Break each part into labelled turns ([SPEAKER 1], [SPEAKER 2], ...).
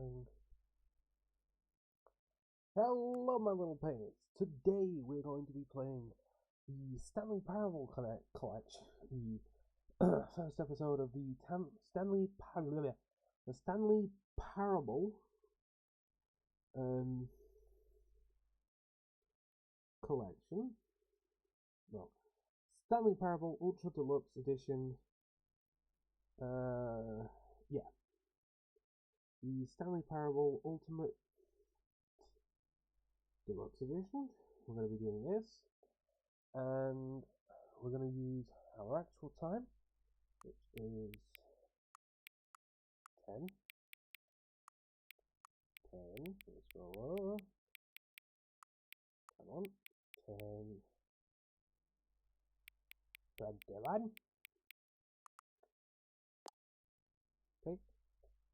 [SPEAKER 1] thing. Hello, my little paints. Today we're going to be playing the Stanley Parable Collection, the first episode of the Stanley Parable collection. No, Stanley Parable Ultra Deluxe Edition. Yeah, the Stanley Parable Ultimate Deluxe Edition. We're going to be doing this, and we're going to use our actual time, which is 10. Let's roll over. Come on. 10. 21. Okay.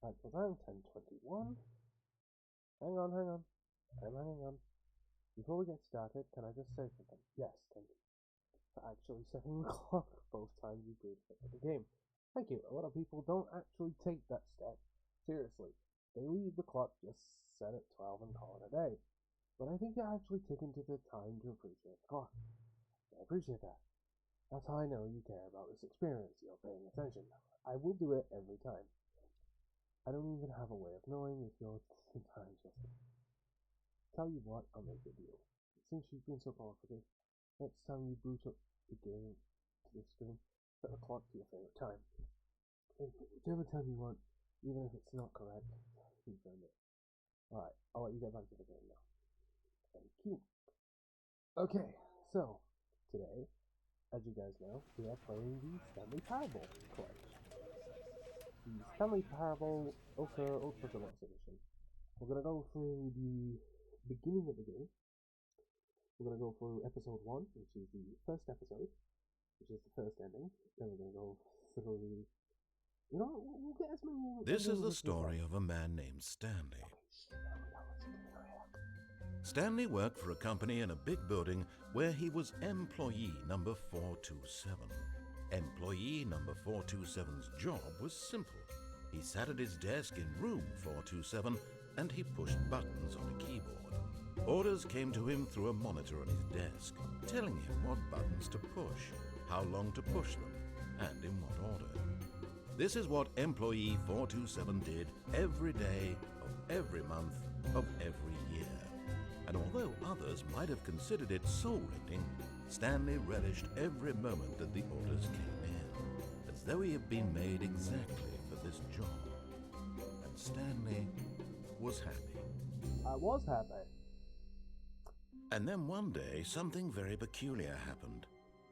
[SPEAKER 1] Actual time, 10:21. Hang on. Hang on. Before we get started, can I just say something? Yes, thank you for actually setting the clock both times you played the game. Thank you. A lot of people don't actually take that step seriously. They leave the clock just set at 12 and call it a day. But I think you're actually taking to the time to appreciate the clock. I appreciate that. That's how I know you care about this experience. You're paying attention. I will do it every time. I don't even have a way of knowing if you're sometimes listening. Tell you what, I'll make a deal. Since you've been so cooperative, next time you boot up the game to the screen, set the clock to your favorite time. Whichever time you want, even if it's not correct, confirm it. Alright, I'll let you get back to the game now. Thank you. Okay, so, today, as you guys know, we are playing the Stanley Parable collection. The Stanley Parable Ultra Deluxe Edition. We're going to go through the beginning of the game. We're going to go through episode 1, which is the first episode, which is the first ending. Then we're going to go through... You know, we'll get as many...
[SPEAKER 2] This is the story of a man named Stanley. Stanley worked for a company in a big building where he was employee number 427. Employee number 427's job was simple. He sat at his desk in room 427 and he pushed buttons on a keyboard. Orders came to him through a monitor on his desk, telling him what buttons to push, how long to push them, and in what order. This is what employee 427 did every day of every month of every year. And although others might have considered it soul-rending, Stanley relished every moment that the orders came in, as though he had been made exactly for this job. And Stanley was happy.
[SPEAKER 1] I was happy.
[SPEAKER 2] And then one day, something very peculiar happened.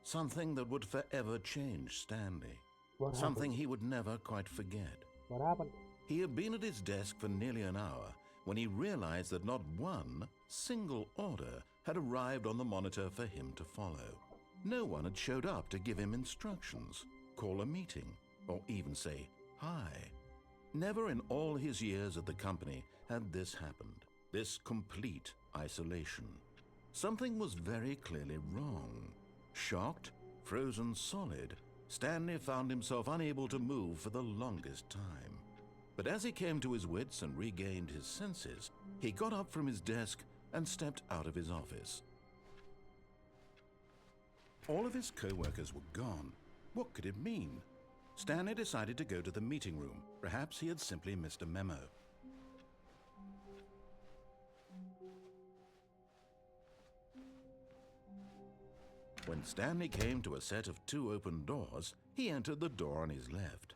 [SPEAKER 2] Something that would forever change Stanley.
[SPEAKER 1] What
[SPEAKER 2] Something
[SPEAKER 1] happened?
[SPEAKER 2] he would never quite forget.
[SPEAKER 1] What happened?
[SPEAKER 2] He had been at his desk for nearly an hour when he realized that not one single order had arrived on the monitor for him to follow. No one had showed up to give him instructions, call a meeting, or even say hi. Never in all his years at the company had this happened, this complete isolation. Something was very clearly wrong. Shocked, frozen solid, Stanley found himself unable to move for the longest time. But as he came to his wits and regained his senses, he got up from his desk and stepped out of his office. All of his co-workers were gone. What could it mean? Stanley decided to go to the meeting room. Perhaps he had simply missed a memo. When Stanley came to a set of 2 open doors, he entered the door on his left.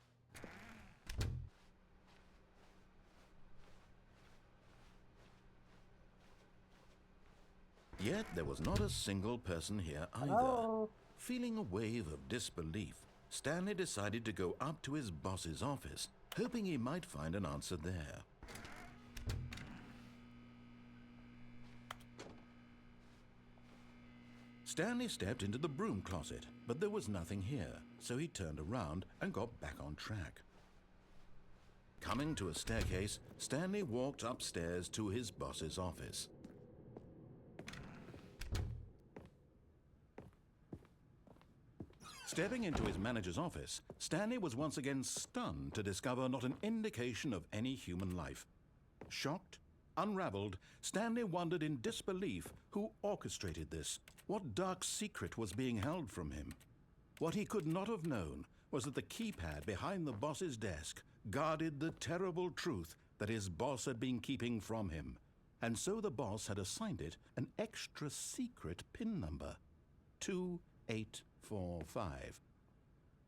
[SPEAKER 2] Yet there was not a single person here either.
[SPEAKER 1] Hello?
[SPEAKER 2] Feeling a wave of disbelief, Stanley decided to go up to his boss's office, hoping he might find an answer there. Stanley stepped into the broom closet, but there was nothing here, so he turned around and got back on track. Coming to a staircase, Stanley walked upstairs to his boss's office. Stepping into his manager's office, Stanley was once again stunned to discover not an indication of any human life. Shocked, unraveled, Stanley wondered in disbelief who orchestrated this. What dark secret was being held from him? What he could not have known was that the keypad behind the boss's desk guarded the terrible truth that his boss had been keeping from him. And so the boss had assigned it an extra secret PIN number, 2845.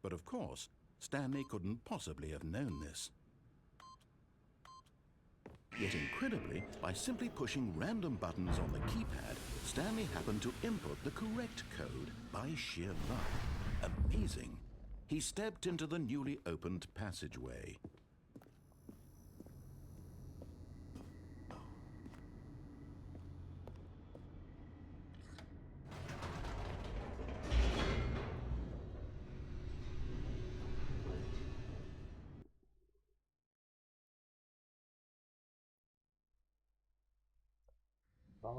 [SPEAKER 2] But of course, Stanley couldn't possibly have known this. Yet incredibly, by simply pushing random buttons on the keypad, Stanley happened to input the correct code by sheer luck. Amazing. He stepped into the newly opened passageway.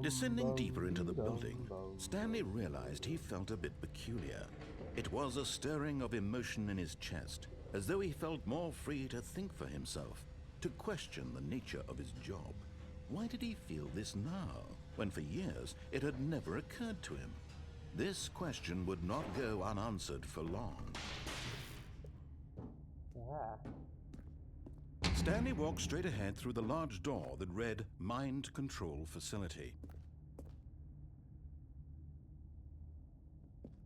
[SPEAKER 2] Descending deeper into the building, Stanley realized he felt a bit peculiar. It was a stirring of emotion in his chest, as though he felt more free to think for himself, to question the nature of his job. Why did he feel this now, when for years it had never occurred to him? This question would not go unanswered for long. Stanley walked straight ahead through the large door that read Mind Control Facility.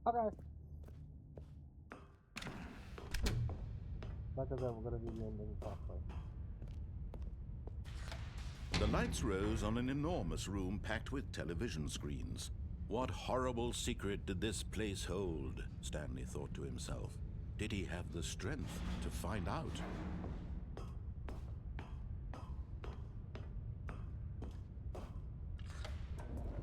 [SPEAKER 1] Okay. Like I said, we're gonna do the ending properly.
[SPEAKER 2] The lights rose on an enormous room packed with television screens. What horrible secret did this place hold? Stanley thought to himself. Did he have the strength to find out?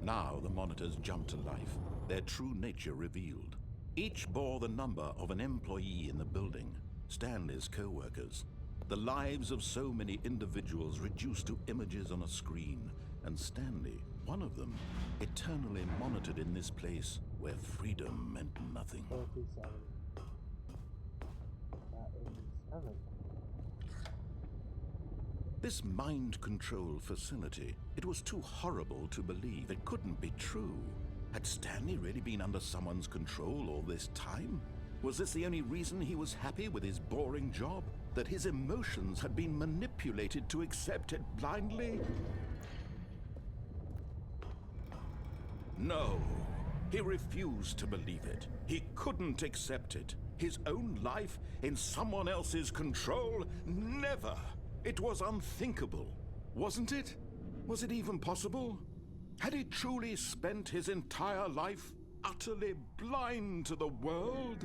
[SPEAKER 2] Now the monitors jumped to life, their true nature revealed. Each bore the number of an employee in the building, Stanley's co-workers. The lives of so many individuals reduced to images on a screen, and Stanley, one of them, eternally monitored in this place where freedom meant nothing.
[SPEAKER 1] 47. That is 7.
[SPEAKER 2] This mind control facility, it was too horrible to believe. It couldn't be true. Had Stanley really been under someone's control all this time? Was this the only reason he was happy with his boring job? That his emotions had been manipulated to accept it blindly? No, he refused to believe it. He couldn't accept it. His own life in someone else's control? Never! It was unthinkable, wasn't it? Was it even possible? Had he truly spent his entire life utterly blind to the world?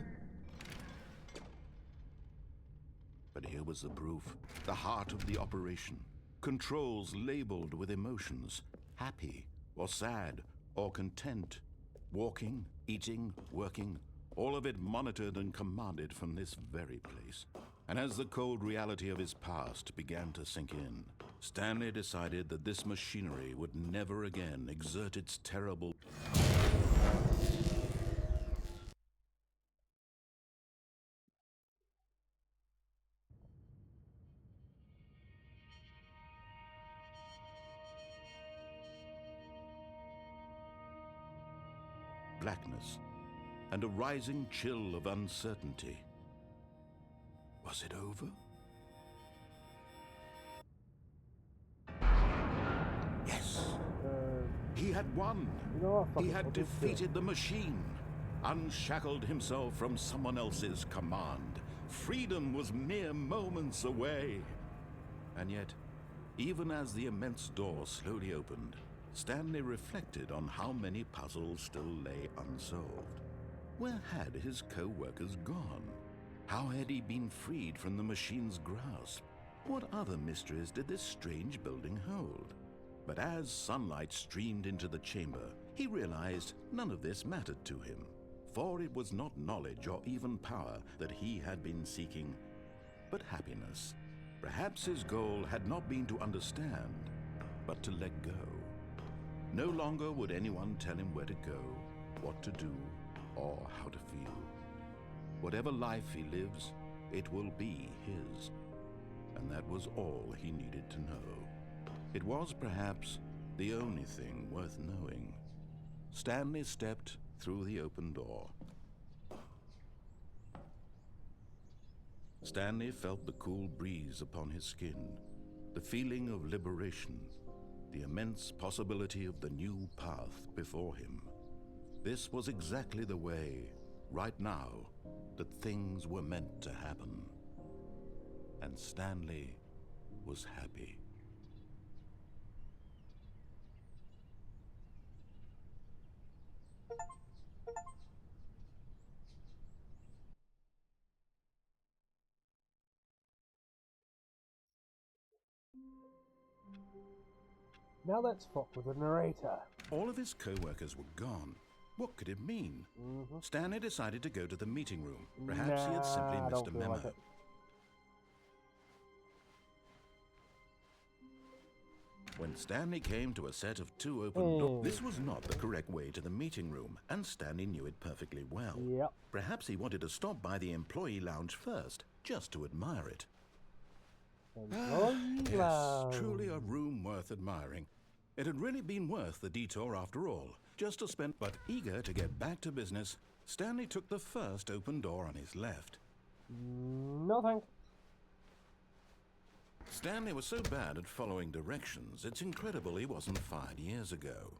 [SPEAKER 2] But here was the proof, the heart of the operation. Controls labeled with emotions, happy or sad or content. Walking, eating, working, all of it monitored and commanded from this very place. And as the cold reality of his past began to sink in, Stanley decided that this machinery would never again exert its terrible... blackness, and a rising chill of uncertainty. Was it over? Yes! He had won!
[SPEAKER 1] You know what,
[SPEAKER 2] he had defeated the machine, unshackled himself from someone else's command. Freedom was mere moments away. And yet, even as the immense door slowly opened, Stanley reflected on how many puzzles still lay unsolved. Where had his co-workers gone? How had he been freed from the machine's grasp? What other mysteries did this strange building hold? But as sunlight streamed into the chamber, he realized none of this mattered to him, for it was not knowledge or even power that he had been seeking, but happiness. Perhaps his goal had not been to understand, but to let go. No longer would anyone tell him where to go, what to do, or how to feel. Whatever life he lives, it will be his. And that was all he needed to know. It was perhaps the only thing worth knowing. Stanley stepped through the open door. Stanley felt the cool breeze upon his skin, the feeling of liberation, the immense possibility of the new path before him. This was exactly the way, right now, that things were meant to happen. And Stanley was happy.
[SPEAKER 1] Now let's fuck with the narrator.
[SPEAKER 2] All of his co-workers were gone. What could it mean? Stanley decided to go to the meeting room. Perhaps he had simply
[SPEAKER 1] I
[SPEAKER 2] missed
[SPEAKER 1] don't
[SPEAKER 2] a
[SPEAKER 1] feel
[SPEAKER 2] memo.
[SPEAKER 1] like it.
[SPEAKER 2] When Stanley came to a set of two open doors, this was not the correct way to the meeting room, and Stanley knew it perfectly well.
[SPEAKER 1] Yep.
[SPEAKER 2] Perhaps he wanted to stop by the employee lounge first, just to admire it. Yes, truly a room worth admiring. It had really been worth the detour after all, just to spend. But eager to get back to business, Stanley took the first open door on his left.
[SPEAKER 1] No thanks.
[SPEAKER 2] Stanley was so bad at following directions, it's incredible he wasn't fired years ago.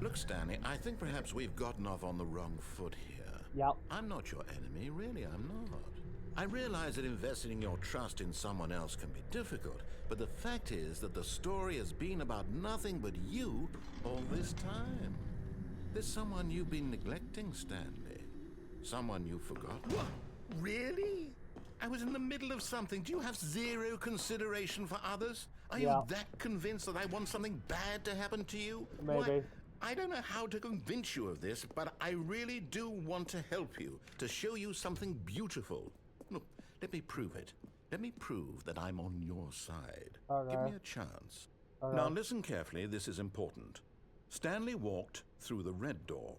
[SPEAKER 2] Look, Stanley, I think perhaps we've gotten off on the wrong foot here.
[SPEAKER 1] Yep.
[SPEAKER 2] I'm not your enemy, really, I'm not. I realize that investing your trust in someone else can be difficult, but the fact is that the story has been about nothing but you all this time. There's someone you've been neglecting, Stanley. Someone you've forgotten. What? Really? I was in the middle of something. Do you have zero consideration for others? Are you that convinced that I want something bad to happen to you?
[SPEAKER 1] Maybe.
[SPEAKER 2] Why, I don't know how to convince you of this, but I really do want to help you, to show you something beautiful. Look, let me prove it. Let me prove that I'm on your side.
[SPEAKER 1] Okay.
[SPEAKER 2] Give me a chance.
[SPEAKER 1] Okay.
[SPEAKER 2] Now listen carefully, this is important. Stanley walked through the red door.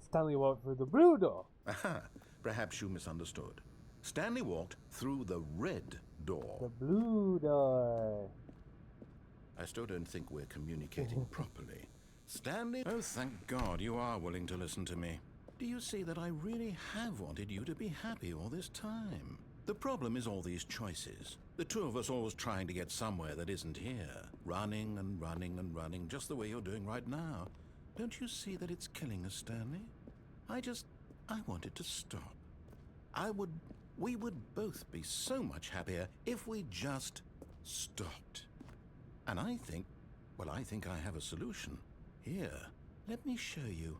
[SPEAKER 1] Stanley walked through the blue door.
[SPEAKER 2] Aha, perhaps you misunderstood. Stanley walked through the red door.
[SPEAKER 1] The blue door.
[SPEAKER 2] I still don't think we're communicating properly. Stanley, oh thank God you are willing to listen to me. Do you see that I really have wanted you to be happy all this time? The problem is all these choices. The two of us always trying to get somewhere that isn't here. Running and running and running, just the way you're doing right now. Don't you see that it's killing us, Stanley? I wanted to stop. We would both be so much happier if we just stopped. And I think I have a solution. Here, let me show you.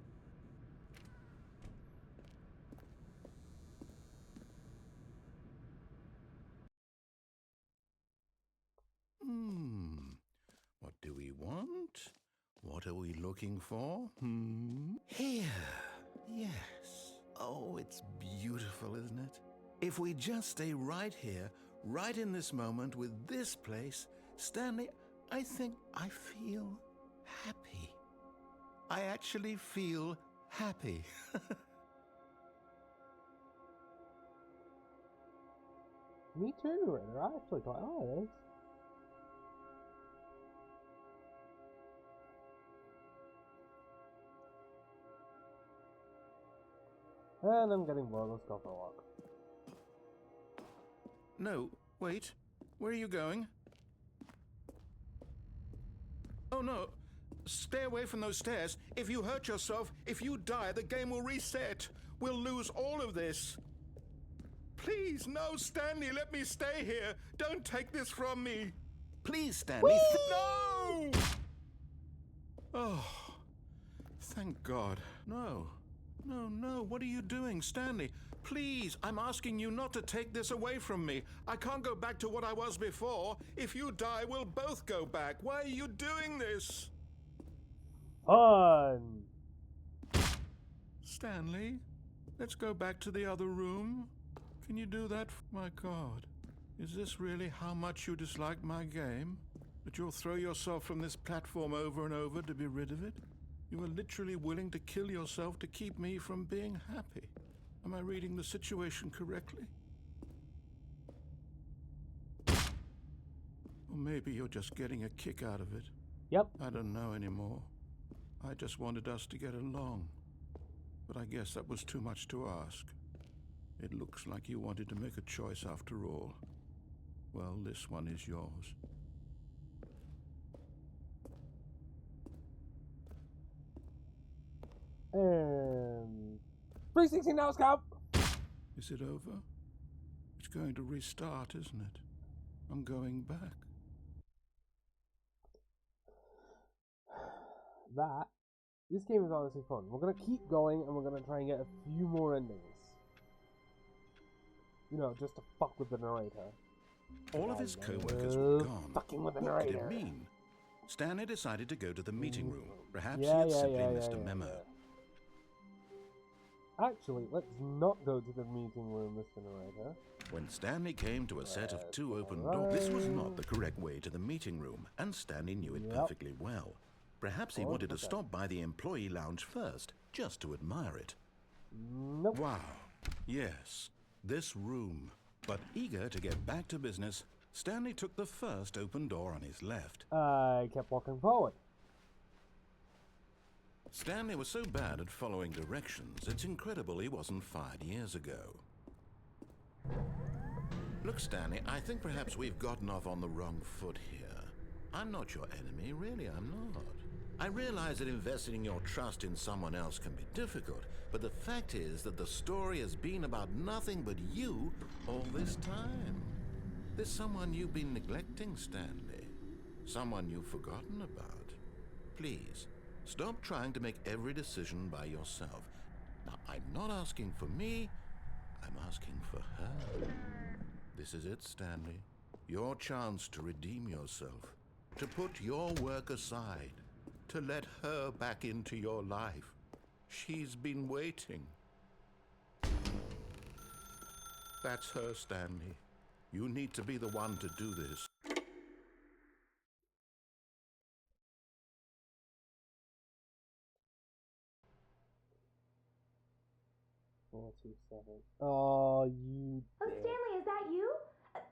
[SPEAKER 2] What do we want? What are we looking for? Here. Yes. Oh, it's beautiful, isn't it? If we just stay right here, right in this moment with this place, Stanley, I think I feel happy. I actually feel happy.
[SPEAKER 1] Me too, Ritter. I actually quite like this. And I'm getting bored. Let's go for a walk.
[SPEAKER 2] No, wait. Where are you going? Oh no. Stay away from those stairs. If you hurt yourself, if you die, the game will reset. We'll lose all of this. Please, no, Stanley, let me stay here. Don't take this from me. Please, Stanley. No! Oh, thank God. No. No, no, what are you doing, Stanley? Please, I'm asking you not to take this away from me. I can't go back to what I was before. If you die, we'll both go back. Why are you doing this?
[SPEAKER 1] Fun!
[SPEAKER 2] Stanley, let's go back to the other room. Can you do that? My God, is this really how much you dislike my game? That you'll throw yourself from this platform over and over to be rid of it? You are literally willing to kill yourself to keep me from being happy. Am I reading the situation correctly?
[SPEAKER 3] maybe you're just getting a kick out of it.
[SPEAKER 1] Yep.
[SPEAKER 3] I don't know anymore. I just wanted us to get along. But I guess that was too much to ask. It looks like you wanted to make a choice after all. Well, this one is yours.
[SPEAKER 1] And 360 now, Scout.
[SPEAKER 3] Is it over? It's going to restart, isn't it? I'm going back.
[SPEAKER 1] This game is honestly fun. We're gonna keep going and we're gonna try and get a few more endings. You know, just to fuck with the narrator.
[SPEAKER 2] All of his co-workers were gone.
[SPEAKER 1] Fucking with the
[SPEAKER 2] What did
[SPEAKER 1] narrator.
[SPEAKER 2] it mean? Stanley decided to go to the meeting room. Perhaps
[SPEAKER 1] Yeah,
[SPEAKER 2] he had simply missed a
[SPEAKER 1] yeah.
[SPEAKER 2] memo.
[SPEAKER 1] Actually, let's not go to the meeting room, Mr. Narrator.
[SPEAKER 2] When Stanley came to a set of two open
[SPEAKER 1] Right.
[SPEAKER 2] doors, this was not the correct way to the meeting room, and Stanley knew it
[SPEAKER 1] Yep.
[SPEAKER 2] perfectly well. Perhaps he
[SPEAKER 1] Oh,
[SPEAKER 2] wanted to
[SPEAKER 1] okay.
[SPEAKER 2] stop by the employee lounge first, just to admire it.
[SPEAKER 1] Nope.
[SPEAKER 2] Wow, yes, this room. But eager to get back to business, Stanley took the first open door on his left.
[SPEAKER 1] I kept walking forward.
[SPEAKER 2] Stanley was so bad at following directions, it's incredible he wasn't fired years ago. Look, Stanley, I think perhaps we've gotten off on the wrong foot here. I'm not your enemy, really, I'm not. I realize that investing your trust in someone else can be difficult, but the fact is that the story has been about nothing but you all this time. There's someone you've been neglecting, Stanley. Someone you've forgotten about. Please, stop trying to make every decision by yourself. Now, I'm not asking for me, I'm asking for her. This is it, Stanley. Your chance to redeem yourself, to put your work aside, to let her back into your life. She's been waiting. That's her, Stanley. You need to be the one to do this.
[SPEAKER 1] 427. Oh, you.
[SPEAKER 4] Oh, Stanley, is that you?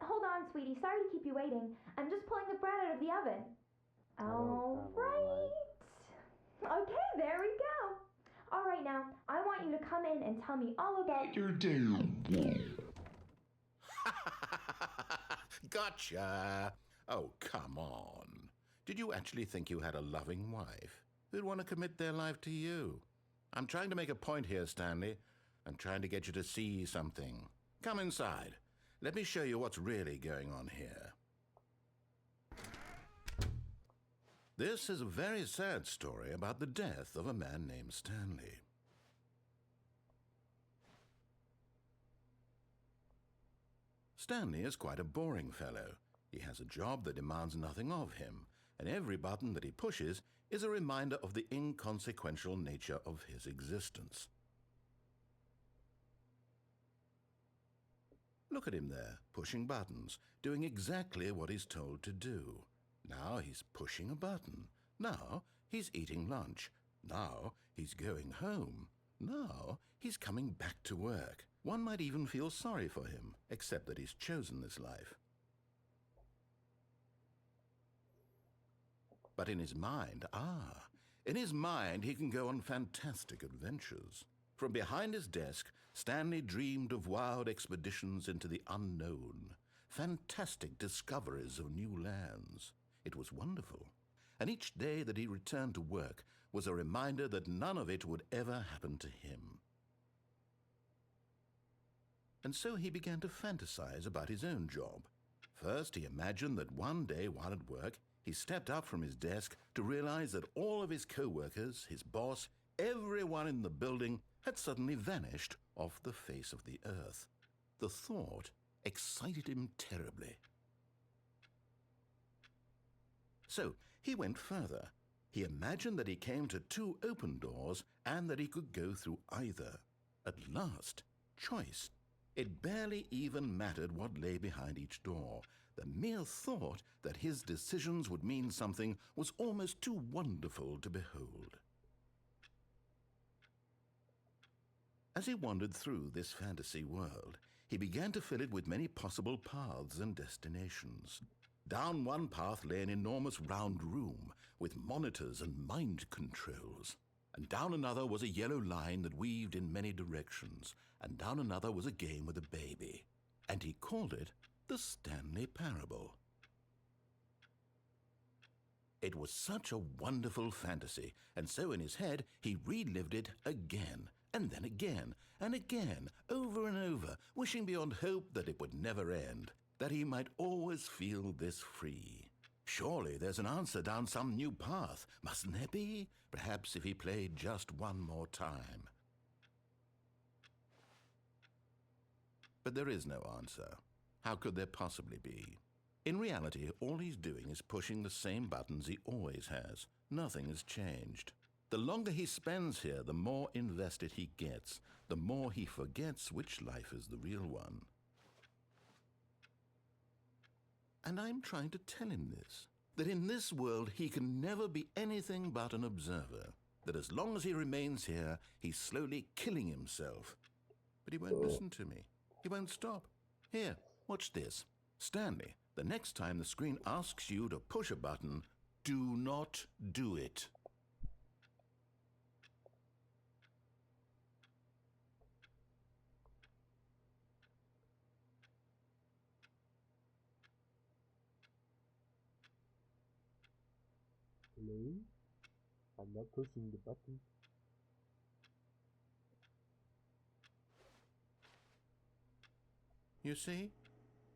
[SPEAKER 4] Hold on, sweetie. Sorry to keep you waiting. I'm just pulling the bread out of the oven. All right. Okay, there we go. All right, now, I want you to come in and tell me all about your day.
[SPEAKER 2] Gotcha! Oh, come on. Did you actually think you had a loving wife who'd want to commit their life to you? I'm trying to make a point here, Stanley. I'm trying to get you to see something. Come inside. Let me show you what's really going on here. This is a very sad story about the death of a man named Stanley. Stanley is quite a boring fellow. He has a job that demands nothing of him, and every button that he pushes is a reminder of the inconsequential nature of his existence. Look at him there, pushing buttons, doing exactly what he's told to do. Now he's pushing a button. Now he's eating lunch. Now he's going home. Now he's coming back to work. One might even feel sorry for him, except that he's chosen this life. But in his mind, he can go on fantastic adventures. From behind his desk, Stanley dreamed of wild expeditions into the unknown, fantastic discoveries of new lands. It was wonderful, and each day that he returned to work was a reminder that none of it would ever happen to him. And so he began to fantasize about his own job. First, he imagined that one day while at work, he stepped up from his desk to realize that all of his co-workers, his boss, everyone in the building had suddenly vanished off the face of the earth. The thought excited him terribly. So he went further. He imagined that he came to two open doors and that he could go through either. At last, choice. It barely even mattered what lay behind each door. The mere thought that his decisions would mean something was almost too wonderful to behold. As he wandered through this fantasy world, he began to fill it with many possible paths and destinations. Down one path lay an enormous round room with monitors and mind controls. And down another was a yellow line that weaved in many directions. And down another was a game with a baby. And he called it the Stanley Parable. It was such a wonderful fantasy, and so in his head he relived it again, and then again, and again, over and over, wishing beyond hope that it would never end, that he might always feel this free. Surely there's an answer down some new path, mustn't there be? Perhaps if he played just one more time. But there is no answer. How could there possibly be? In reality, all he's doing is pushing the same buttons he always has. Nothing has changed. The longer he spends here, the more invested he gets, the more he forgets which life is the real one. And I'm trying to tell him this, that in this world he can never be anything but an observer, that as long as he remains here, he's slowly killing himself. But he won't listen to me. He won't stop. Here, watch this. Stanley, the next time the screen asks you to push a button, do not do it.
[SPEAKER 1] Hello? I'm not pushing the button.
[SPEAKER 2] You see?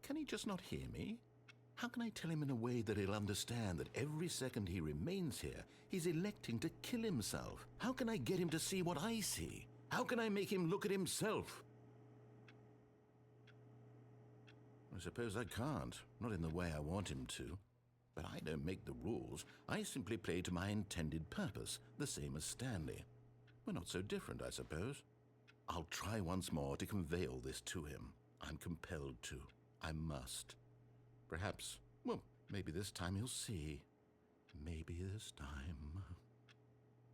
[SPEAKER 2] Can he just not hear me? How can I tell him in a way that he'll understand that every second he remains here, he's electing to kill himself? How can I get him to see what I see? How can I make him look at himself? I suppose I can't, not in the way I want him to. But I don't make the rules. I simply play to my intended purpose, the same as Stanley. We're not so different, I suppose. I'll try once more to convey all this to him. I'm compelled to. I must. Perhaps, well, maybe this time he'll see. Maybe this time.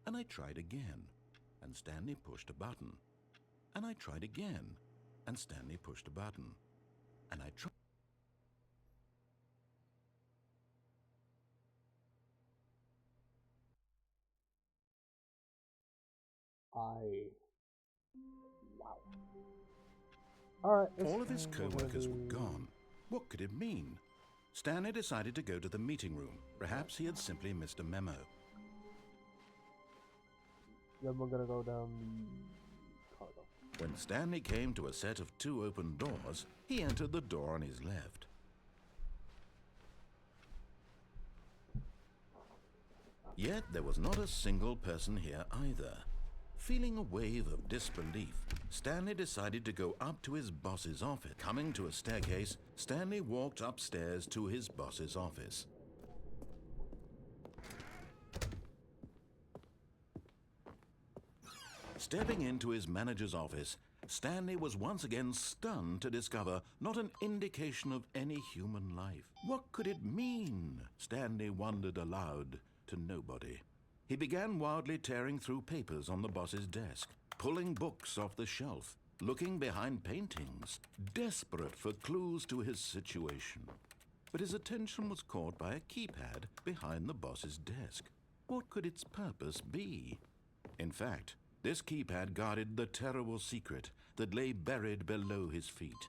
[SPEAKER 2] And I tried again, and Stanley pushed a button. And I tried again, and Stanley pushed a button. And I tried.
[SPEAKER 1] Wow. Alright.
[SPEAKER 2] All of his co-workers were gone. What could it mean? Stanley decided to go to the meeting room. Perhaps he had simply missed a memo.
[SPEAKER 1] Then we're gonna go down the corridor.
[SPEAKER 2] When Stanley came to a set of 2 open doors, he entered the door on his left. Yet there was not a single person here either. Feeling a wave of disbelief, Stanley decided to go up to his boss's office. Coming to a staircase, Stanley walked upstairs to his boss's office. Stepping into his manager's office, Stanley was once again stunned to discover not an indication of any human life. What could it mean? Stanley wondered aloud to nobody. He began wildly tearing through papers on the boss's desk, pulling books off the shelf, looking behind paintings, desperate for clues to his situation. But his attention was caught by a keypad behind the boss's desk. What could its purpose be? In fact, this keypad guarded the terrible secret that lay buried below his feet.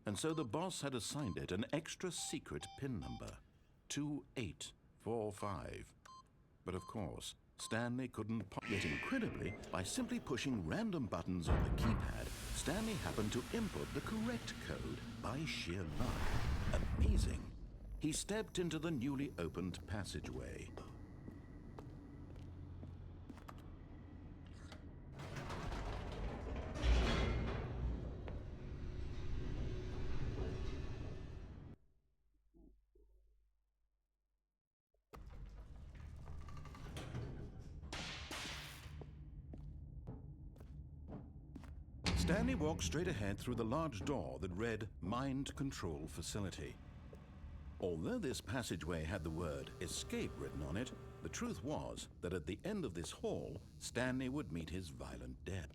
[SPEAKER 2] And so the boss had assigned it an extra secret PIN number, 2845. But of course, Stanley couldn't yet incredibly, by simply pushing random buttons on the keypad, Stanley happened to input the correct code by sheer luck. Amazing. He stepped into the newly opened passageway. Stanley walked straight ahead through the large door that read Mind Control Facility. Although this passageway had the word escape written on it, the truth was that at the end of this hall, Stanley would meet his violent death.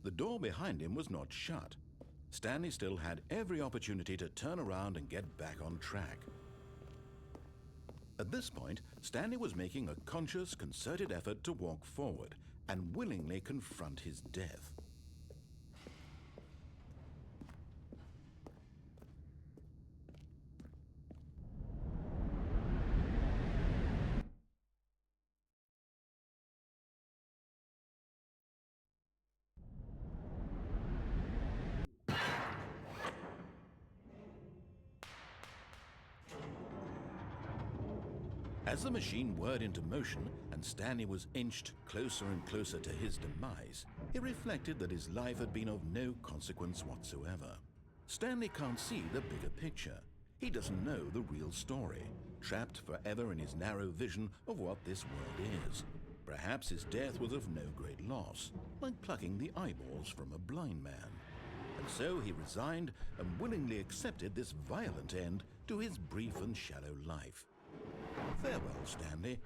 [SPEAKER 2] The door behind him was not shut. Stanley still had every opportunity to turn around and get back on track. At this point, Stanley was making a conscious, concerted effort to walk forward and willingly confront his death. As the machine whirred into motion and Stanley was inched closer and closer to his demise, he reflected that his life had been of no consequence whatsoever. Stanley can't see the bigger picture. He doesn't know the real story, trapped forever in his narrow vision of what this world is. Perhaps his death was of no great loss, like plucking the eyeballs from a blind man. And so he resigned and willingly accepted this violent end to his brief and shallow life. Farewell, Stanley.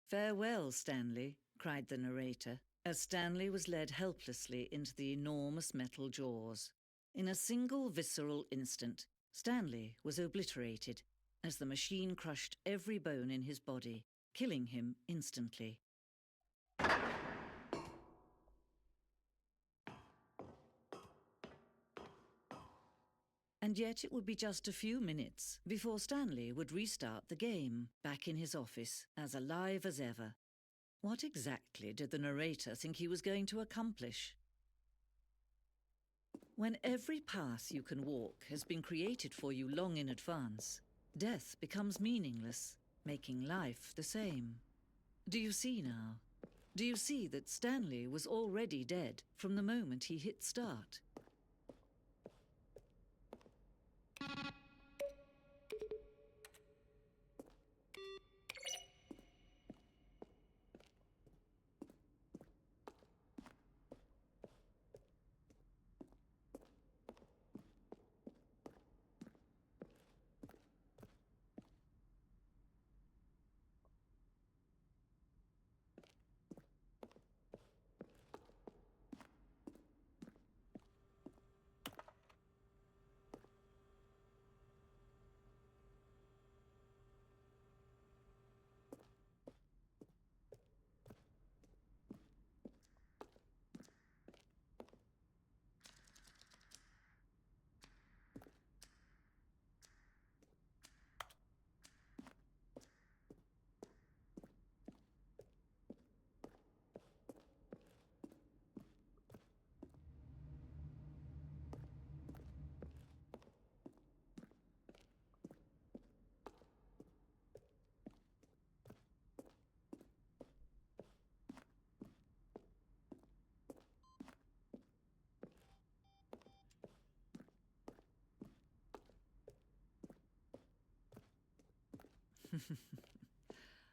[SPEAKER 5] "Farewell, Stanley," cried the narrator, as Stanley was led helplessly into the enormous metal jaws. In a single visceral instant, Stanley was obliterated as the machine crushed every bone in his body, killing him instantly. And yet it would be just a few minutes before Stanley would restart the game, back in his office, as alive as ever. What exactly did the narrator think he was going to accomplish? When every path you can walk has been created for you long in advance, death becomes meaningless, making life the same. Do you see now? Do you see that Stanley was already dead from the moment he hit start?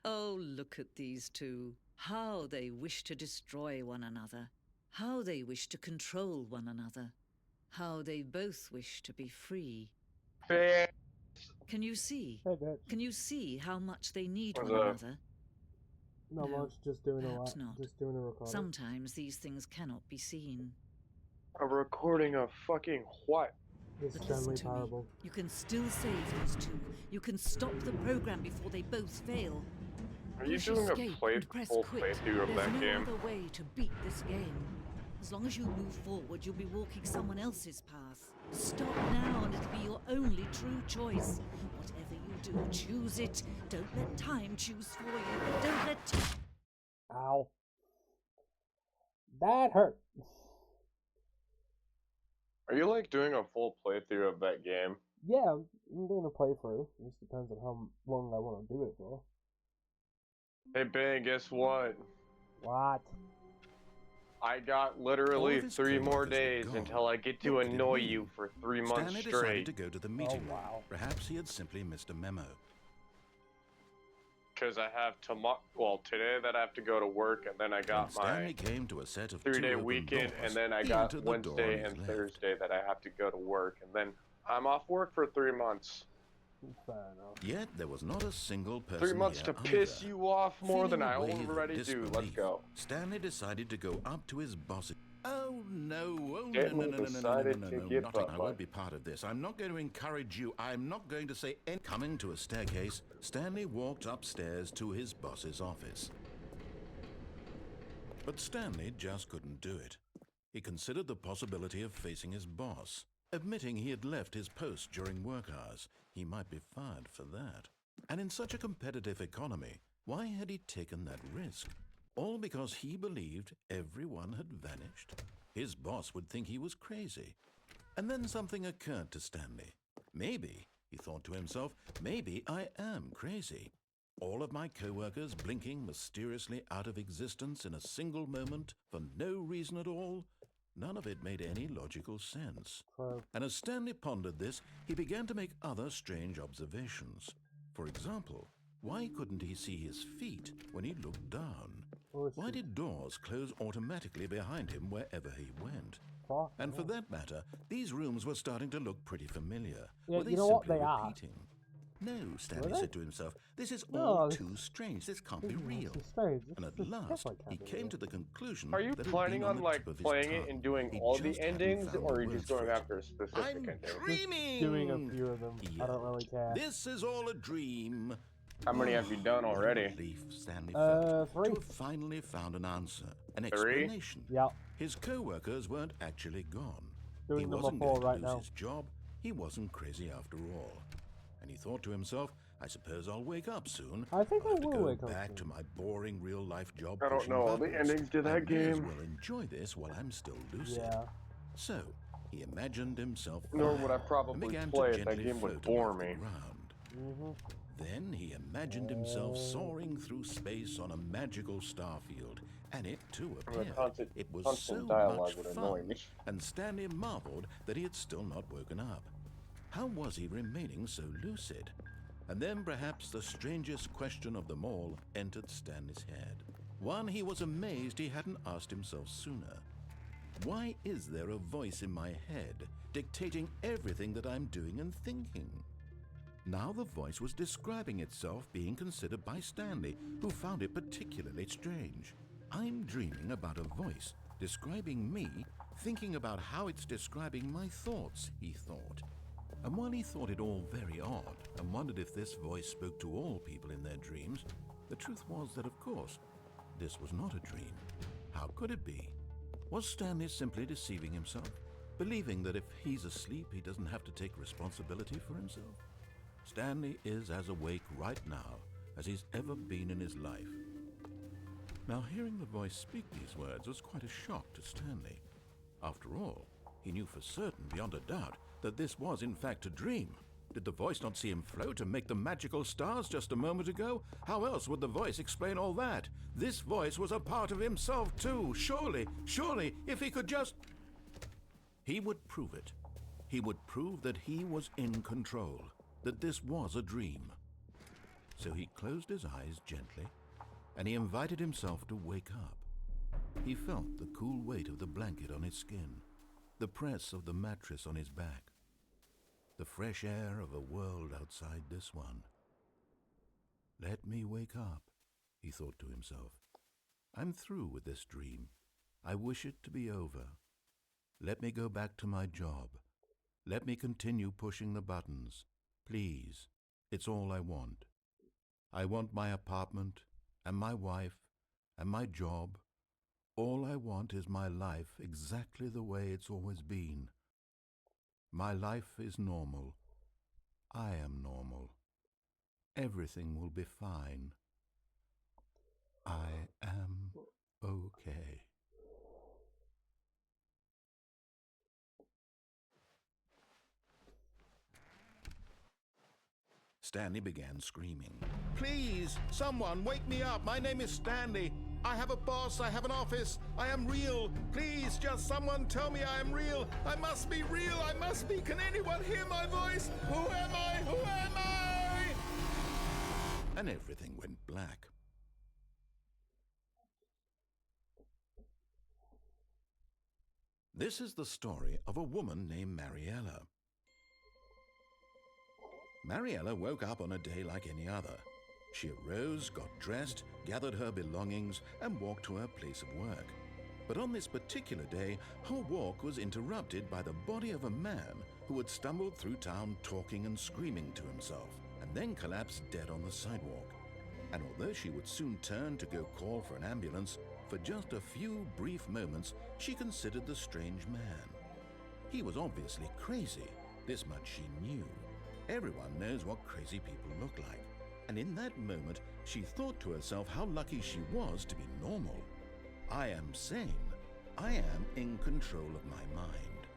[SPEAKER 5] Oh, look at these two. How they wish to destroy one another. How they wish to control one another. How they both wish to be free. Can you see?
[SPEAKER 1] Hey, bitch.
[SPEAKER 5] Can you see how much they need
[SPEAKER 6] What's
[SPEAKER 5] one
[SPEAKER 6] up?
[SPEAKER 5] another?
[SPEAKER 1] Not
[SPEAKER 5] No,
[SPEAKER 1] much, just doing a lot.
[SPEAKER 5] perhaps not.
[SPEAKER 1] Just doing a recording.
[SPEAKER 5] Sometimes these things cannot be seen.
[SPEAKER 6] A recording of fucking what?
[SPEAKER 1] This
[SPEAKER 5] But
[SPEAKER 1] Stanley
[SPEAKER 5] listen to me.
[SPEAKER 1] Parable.
[SPEAKER 5] You can still save these two. You can stop the program before they both fail.
[SPEAKER 6] Are you
[SPEAKER 5] Push
[SPEAKER 6] doing a
[SPEAKER 5] escape and press
[SPEAKER 6] full
[SPEAKER 5] quit.
[SPEAKER 6] playthrough of
[SPEAKER 5] There's
[SPEAKER 6] that
[SPEAKER 5] no
[SPEAKER 6] game?
[SPEAKER 5] other way to beat this game. As long as you move forward, you'll be walking someone else's path. Stop now and it'll be your only true choice. Whatever you do, choose it. Don't let time choose for you. Don't let
[SPEAKER 1] Ow. That hurt.
[SPEAKER 6] Are you like doing a full playthrough of that game?
[SPEAKER 1] Yeah, I'm doing a playthrough. It just depends on how long I want to do it for.
[SPEAKER 6] Hey Ben, guess what?
[SPEAKER 1] What?
[SPEAKER 6] I got
[SPEAKER 2] All
[SPEAKER 6] literally
[SPEAKER 2] of his
[SPEAKER 6] 3 more
[SPEAKER 2] co-workers were
[SPEAKER 6] days
[SPEAKER 2] gone.
[SPEAKER 6] until I get to
[SPEAKER 2] What did it
[SPEAKER 6] annoy
[SPEAKER 2] mean?
[SPEAKER 6] you for 3 months
[SPEAKER 2] Stanley decided
[SPEAKER 6] straight.
[SPEAKER 2] to go to the meeting room.
[SPEAKER 1] wow.
[SPEAKER 2] Perhaps he had simply missed a memo.
[SPEAKER 6] Because I have tomorrow, well, today that I have to go to work, and then I
[SPEAKER 2] When
[SPEAKER 6] got
[SPEAKER 2] Stanley
[SPEAKER 6] my
[SPEAKER 2] came to a set of
[SPEAKER 6] 3-day
[SPEAKER 2] 2 open
[SPEAKER 6] weekend,
[SPEAKER 2] doors,
[SPEAKER 6] and then I
[SPEAKER 2] he
[SPEAKER 6] got
[SPEAKER 2] entered the door on
[SPEAKER 6] Wednesday
[SPEAKER 2] his
[SPEAKER 6] and
[SPEAKER 2] left.
[SPEAKER 6] Thursday that I have to go to work, and then I'm off work for 3 months.
[SPEAKER 1] Fair enough.
[SPEAKER 2] Yet there was not a single person
[SPEAKER 6] 3 months
[SPEAKER 2] here
[SPEAKER 6] to piss
[SPEAKER 2] either.
[SPEAKER 6] you off more than
[SPEAKER 2] Feeling
[SPEAKER 6] I
[SPEAKER 2] a wave of
[SPEAKER 6] already do. Let's
[SPEAKER 2] disbelief,
[SPEAKER 6] go.
[SPEAKER 2] Stanley decided to go up to his boss. Oh no! Oh
[SPEAKER 6] Stanley decided to get
[SPEAKER 2] nothing. I
[SPEAKER 6] butt-butt.
[SPEAKER 2] won't be part of this. I'm not going to encourage you. I'm not going to say any. Coming to a staircase, Stanley walked upstairs to his boss's office. But Stanley just couldn't do it. He considered the possibility of facing his boss, admitting he had left his post during work hours. He might be fired for that. And in such a competitive economy, why had he taken that risk? All because he believed everyone had vanished? His boss would think he was crazy. And then something occurred to Stanley. Maybe, he thought to himself, maybe I am crazy. All of my co-workers blinking mysteriously out of existence in a single moment for no reason at all? None of it made any logical sense.
[SPEAKER 1] True.
[SPEAKER 2] And as Stanley pondered this, he began to make other strange observations. For example, why couldn't he see his feet when he looked down? Why did doors close automatically behind him wherever he went?
[SPEAKER 1] Fuck,
[SPEAKER 2] And for
[SPEAKER 1] yeah.
[SPEAKER 2] that matter, these rooms were starting to look pretty familiar.
[SPEAKER 1] Yeah,
[SPEAKER 2] Were they
[SPEAKER 1] you know what
[SPEAKER 2] simply
[SPEAKER 1] they are?
[SPEAKER 2] repeating? No, Stanley
[SPEAKER 1] they?
[SPEAKER 2] said to himself, this is
[SPEAKER 1] No,
[SPEAKER 2] all
[SPEAKER 1] this-
[SPEAKER 2] too strange. This can't
[SPEAKER 1] This
[SPEAKER 2] be
[SPEAKER 1] is
[SPEAKER 2] real.
[SPEAKER 1] actually strange. This
[SPEAKER 2] And
[SPEAKER 1] is
[SPEAKER 2] at
[SPEAKER 1] just
[SPEAKER 2] last,
[SPEAKER 1] definitely
[SPEAKER 2] he
[SPEAKER 1] can't be
[SPEAKER 2] came
[SPEAKER 1] real.
[SPEAKER 2] to the conclusion
[SPEAKER 6] Are you
[SPEAKER 2] that it had
[SPEAKER 6] planning
[SPEAKER 2] been
[SPEAKER 6] on
[SPEAKER 2] the
[SPEAKER 6] like
[SPEAKER 2] tip of his
[SPEAKER 6] playing it
[SPEAKER 2] tongue.
[SPEAKER 6] and doing
[SPEAKER 2] He
[SPEAKER 6] all
[SPEAKER 2] just
[SPEAKER 6] the
[SPEAKER 2] hadn't
[SPEAKER 6] endings,
[SPEAKER 2] found
[SPEAKER 6] or are
[SPEAKER 2] the
[SPEAKER 6] you just
[SPEAKER 2] words
[SPEAKER 6] going
[SPEAKER 2] for it.
[SPEAKER 6] after a specific
[SPEAKER 2] I'm
[SPEAKER 6] ending?
[SPEAKER 2] dreaming!
[SPEAKER 1] Doing a few of them.
[SPEAKER 2] He
[SPEAKER 1] I don't really care.
[SPEAKER 2] This is all a dream.
[SPEAKER 6] How many have you done
[SPEAKER 2] What a
[SPEAKER 6] already?
[SPEAKER 2] relief Stanley felt
[SPEAKER 1] 3.
[SPEAKER 2] to have finally found an answer, an
[SPEAKER 6] 3?
[SPEAKER 2] explanation.
[SPEAKER 1] Yeah.
[SPEAKER 2] His co-workers weren't actually gone.
[SPEAKER 1] Doing
[SPEAKER 2] He
[SPEAKER 1] number
[SPEAKER 2] wasn't
[SPEAKER 1] 4
[SPEAKER 2] going to
[SPEAKER 1] right
[SPEAKER 2] lose
[SPEAKER 1] now.
[SPEAKER 2] his job. He wasn't crazy after all. And he thought to himself, I suppose I'll wake up soon.
[SPEAKER 1] I think
[SPEAKER 2] I'll
[SPEAKER 1] I
[SPEAKER 2] have to
[SPEAKER 1] will
[SPEAKER 2] go
[SPEAKER 1] wake up
[SPEAKER 2] back
[SPEAKER 1] soon.
[SPEAKER 2] to my boring real-life job.
[SPEAKER 6] I don't
[SPEAKER 2] pushing
[SPEAKER 6] know all the
[SPEAKER 2] buttons.
[SPEAKER 6] endings to that
[SPEAKER 2] I may as
[SPEAKER 6] game.
[SPEAKER 2] well enjoy this while I'm still lucid.
[SPEAKER 1] Yeah.
[SPEAKER 2] So he imagined himself
[SPEAKER 6] Nor
[SPEAKER 2] flying
[SPEAKER 6] would I
[SPEAKER 2] and
[SPEAKER 6] probably
[SPEAKER 2] began
[SPEAKER 6] play
[SPEAKER 2] to
[SPEAKER 6] it. That
[SPEAKER 2] gently
[SPEAKER 6] game would
[SPEAKER 2] float
[SPEAKER 6] bore
[SPEAKER 2] above the
[SPEAKER 6] me.
[SPEAKER 2] ground.
[SPEAKER 1] Mm-hmm.
[SPEAKER 2] Then he imagined himself soaring through space on a magical star field, and it too
[SPEAKER 6] The
[SPEAKER 2] appeared.
[SPEAKER 6] constant,
[SPEAKER 2] It was
[SPEAKER 6] constant
[SPEAKER 2] so
[SPEAKER 6] dialogue
[SPEAKER 2] much
[SPEAKER 6] would annoy
[SPEAKER 2] fun,
[SPEAKER 6] me.
[SPEAKER 2] and Stanley marveled that he had still not woken up. How was he remaining so lucid? And then perhaps the strangest question of them all entered Stanley's head. One he was amazed he hadn't asked himself sooner. Why is there a voice in my head dictating everything that I'm doing and thinking? Now the voice was describing itself being considered by Stanley, who found it particularly strange. I'm dreaming about a voice describing me, thinking about how it's describing my thoughts, he thought. And while he thought it all very odd and wondered if this voice spoke to all people in their dreams, the truth was that, of course, this was not a dream. How could it be? Was Stanley simply deceiving himself, believing that if he's asleep, he doesn't have to take responsibility for himself? Stanley is as awake right now as he's ever been in his life. Now, hearing the voice speak these words was quite a shock to Stanley. After all, he knew for certain, beyond a doubt, that this was in fact a dream. Did the voice not see him float and make the magical stars just a moment ago? How else would the voice explain all that? This voice was a part of himself too. Surely, if he could just... He would prove it. He would prove that he was in control, that this was a dream. So he closed his eyes gently, and he invited himself to wake up. He felt the cool weight of the blanket on his skin, the press of the mattress on his back, the fresh air of a world outside this one. Let me wake up, he thought to himself. I'm through with this dream. I wish it to be over. Let me go back to my job. Let me continue pushing the buttons. Please, it's all I want. I want my apartment and my wife and my job. All I want is my life exactly the way it's always been. My life is normal. I am normal. Everything will be fine. I am okay. Stanley began screaming. Please, someone, wake me up. My name is Stanley. I have a boss. I have an office. I am real. Please, just someone tell me I am real. I must be real. I must be. Can anyone hear my voice? Who am I? Who am I? And everything went black. This is the story of a woman named Mariella.
[SPEAKER 3] Mariella woke up on a day like any other. She arose, got dressed, gathered her belongings, and walked to her place of work. But on this particular day, her walk was interrupted by the body of a man who had stumbled through town talking and screaming to himself, and then collapsed dead on the sidewalk. And although she would soon turn to go call for an ambulance, for just a few brief moments she considered the strange man. He was obviously crazy, this much she knew. Everyone knows what crazy people look like. And in that moment, she thought to herself how lucky she was to be normal. I am sane. I am in control of my mind.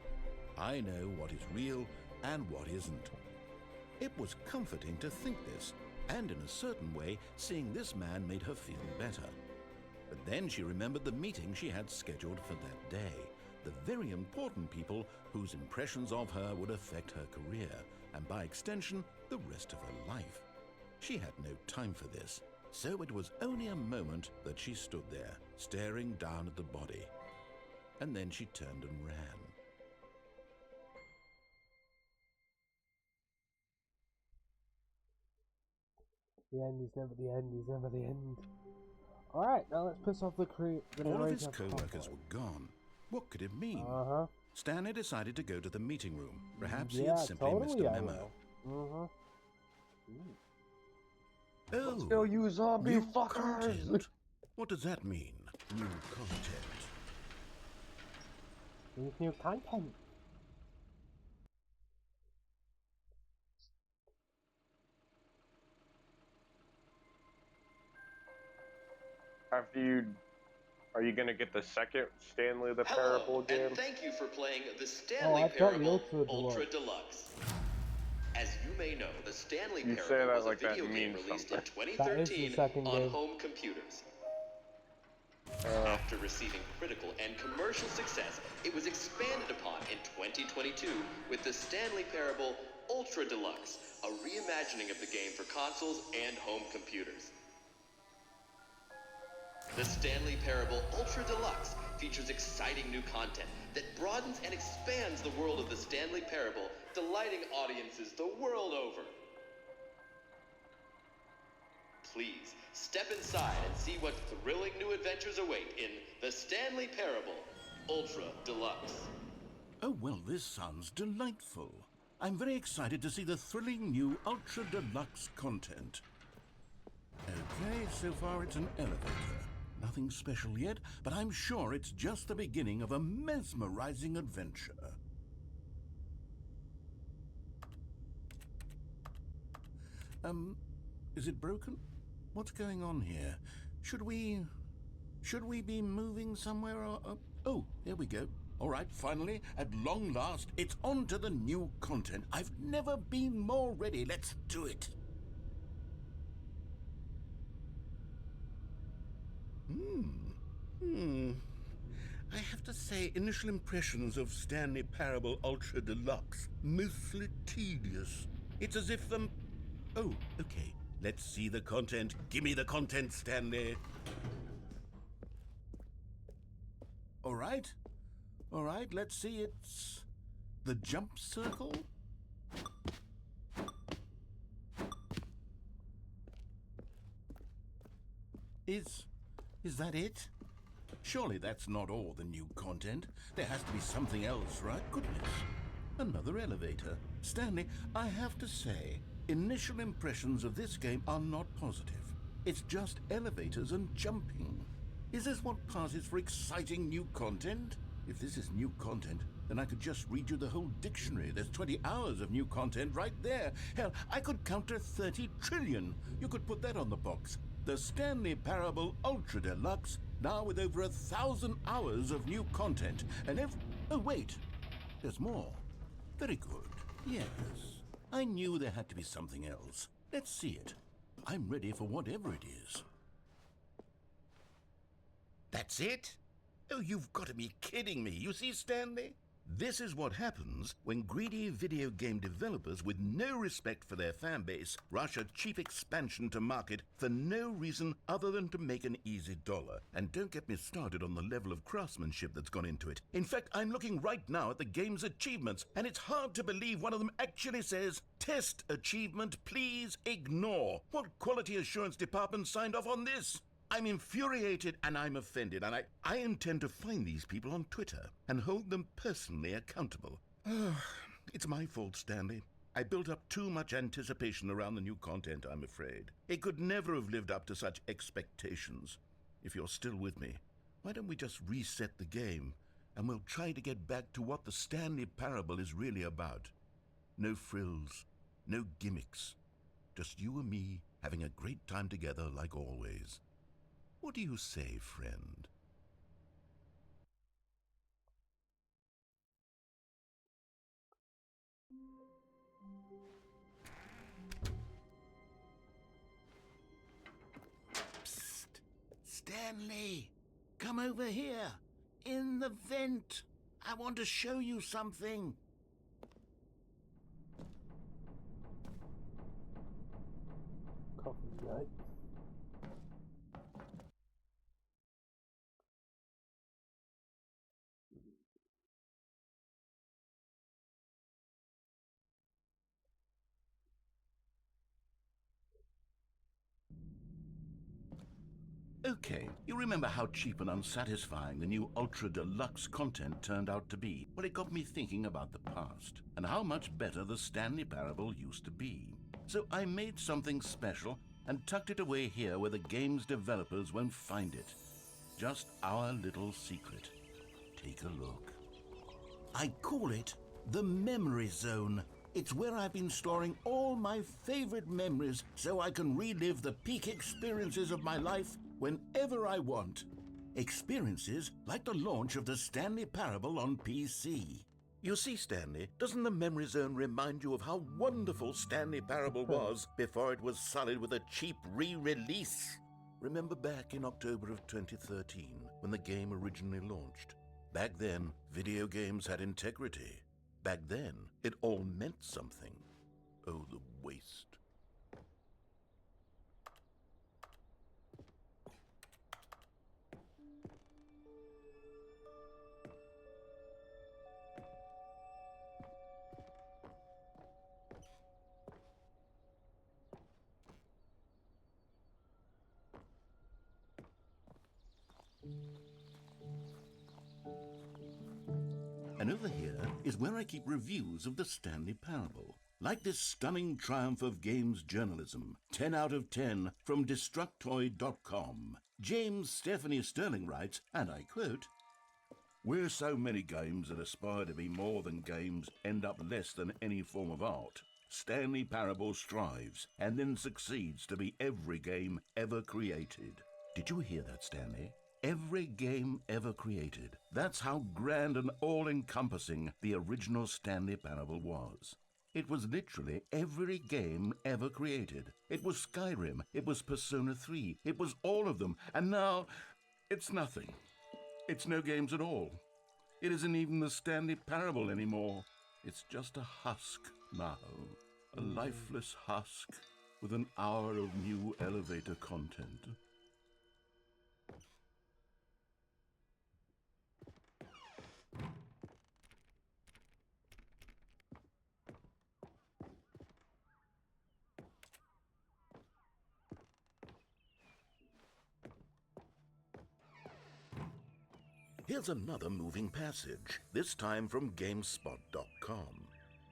[SPEAKER 3] I know what is real and what isn't. It was comforting to think this, and in a certain way, seeing this man made her feel better. But then she remembered the meeting she had scheduled for that day, the very important people whose impressions of her would affect her career, and by extension, the rest of her life. She had no time for this, so it was only a moment that she stood there, staring down at the body. And then she turned and ran.
[SPEAKER 1] The end is never the end, is never the end. Alright, now let's piss off the
[SPEAKER 3] All of his co-workers were gone. What could it mean? Stanley decided to go to the meeting room. Perhaps he had simply missed a memo. Oh,
[SPEAKER 1] still you zombie
[SPEAKER 3] new
[SPEAKER 1] fuckers!
[SPEAKER 3] content. What does that mean? New content.
[SPEAKER 1] New content.
[SPEAKER 6] Are you gonna get the second Stanley the Parable game?
[SPEAKER 7] And thank you for playing the Stanley Parable Ultra Deluxe. As you may know, the Stanley Parable was a video game released in 2013 on home computers. After receiving critical and commercial success, it was expanded upon in 2022 with the Stanley Parable Ultra Deluxe, a reimagining of the game for consoles and home computers. The Stanley Parable Ultra Deluxe features exciting new content that broadens and expands the world of the Stanley Parable, delighting audiences the world over. Please, step inside and see what thrilling new adventures await in the Stanley Parable Ultra Deluxe.
[SPEAKER 3] Oh, well, this sounds delightful. I'm very excited to see the thrilling new Ultra Deluxe content. Okay, so far it's an elevator. Nothing special yet, but I'm sure it's just the beginning of a mesmerizing adventure. Is it broken? What's going on here? Should we be moving somewhere or... Oh, there we go. All right, finally, at long last, it's on to the new content. I've never been more ready. Let's do it. I have to say, initial impressions of Stanley Parable Ultra Deluxe, mostly tedious. It's as if Oh, okay. Let's see the content. Give me the content, Stanley. All right, let's see. It's the jump circle. Is that it? Surely that's not all the new content. There has to be something else, right? Goodness. Another elevator. Stanley, I have to say, initial impressions of this game are not positive. It's just elevators and jumping. Is this what passes for exciting new content? If this is new content, then I could just read you the whole dictionary. There's 20 hours of new content right there. Hell, I could count to 30 trillion. You could put that on the box. The Stanley Parable Ultra Deluxe, now with over 1,000 hours of new content. And oh, wait. There's more. Very good. Yes. I knew there had to be something else. Let's see it. I'm ready for whatever it is. That's it? Oh, you've got to be kidding me. You see, Stanley?
[SPEAKER 2] This is what happens when greedy video game developers with no respect for their fan base rush a cheap expansion to market for no reason other than to make an easy dollar. And don't get me started on the level of craftsmanship that's gone into it. In fact, I'm looking right now at the game's achievements, and it's hard to believe one of them actually says, "Test achievement, please ignore." What quality assurance department signed off on this? I'm infuriated and I'm offended, and I intend to find these people on Twitter and hold them personally accountable. It's my fault, Stanley. I built up too much anticipation around the new content, I'm afraid. It could never have lived up to such expectations. If you're still with me, why don't we just reset the game and we'll try to get back to what the Stanley Parable is really about. No frills, no gimmicks. Just you and me having a great time together like always. What do you say, friend? Psst! Stanley! Come over here! In the vent! I want to show you something!
[SPEAKER 1] Coffee night.
[SPEAKER 2] Okay, you remember how cheap and unsatisfying the new Ultra Deluxe content turned out to be? Well, it got me thinking about the past and how much better the Stanley Parable used to be. So I made something special and tucked it away here where the game's developers won't find it. Just our little secret. Take a look. I call it the Memory Zone. It's where I've been storing all my favorite memories so I can relive the peak experiences of my life whenever I want. Experiences like the launch of the Stanley Parable on PC. You see, Stanley, doesn't the Memory Zone remind you of how wonderful Stanley Parable was before it was sullied with a cheap re-release? Remember back in October of 2013 when the game originally launched? Back then, video games had integrity. Back then, it all meant something. Oh, the waste. And over here is where I keep reviews of the Stanley Parable. Like this stunning triumph of games journalism, 10 out of 10 from Destructoid.com. James Stephanie Sterling writes, and I quote, "Where so many games that aspire to be more than games end up less than any form of art, Stanley Parable strives and then succeeds to be every game ever created." Did you hear that, Stanley? Every game ever created. That's how grand and all-encompassing the original Stanley Parable was. It was literally every game ever created. It was Skyrim, it was Persona 3, it was all of them, and now it's nothing. It's no games at all. It isn't even the Stanley Parable anymore. It's just a husk now. A lifeless husk with an hour of new elevator content. Here's another moving passage, this time from GameSpot.com.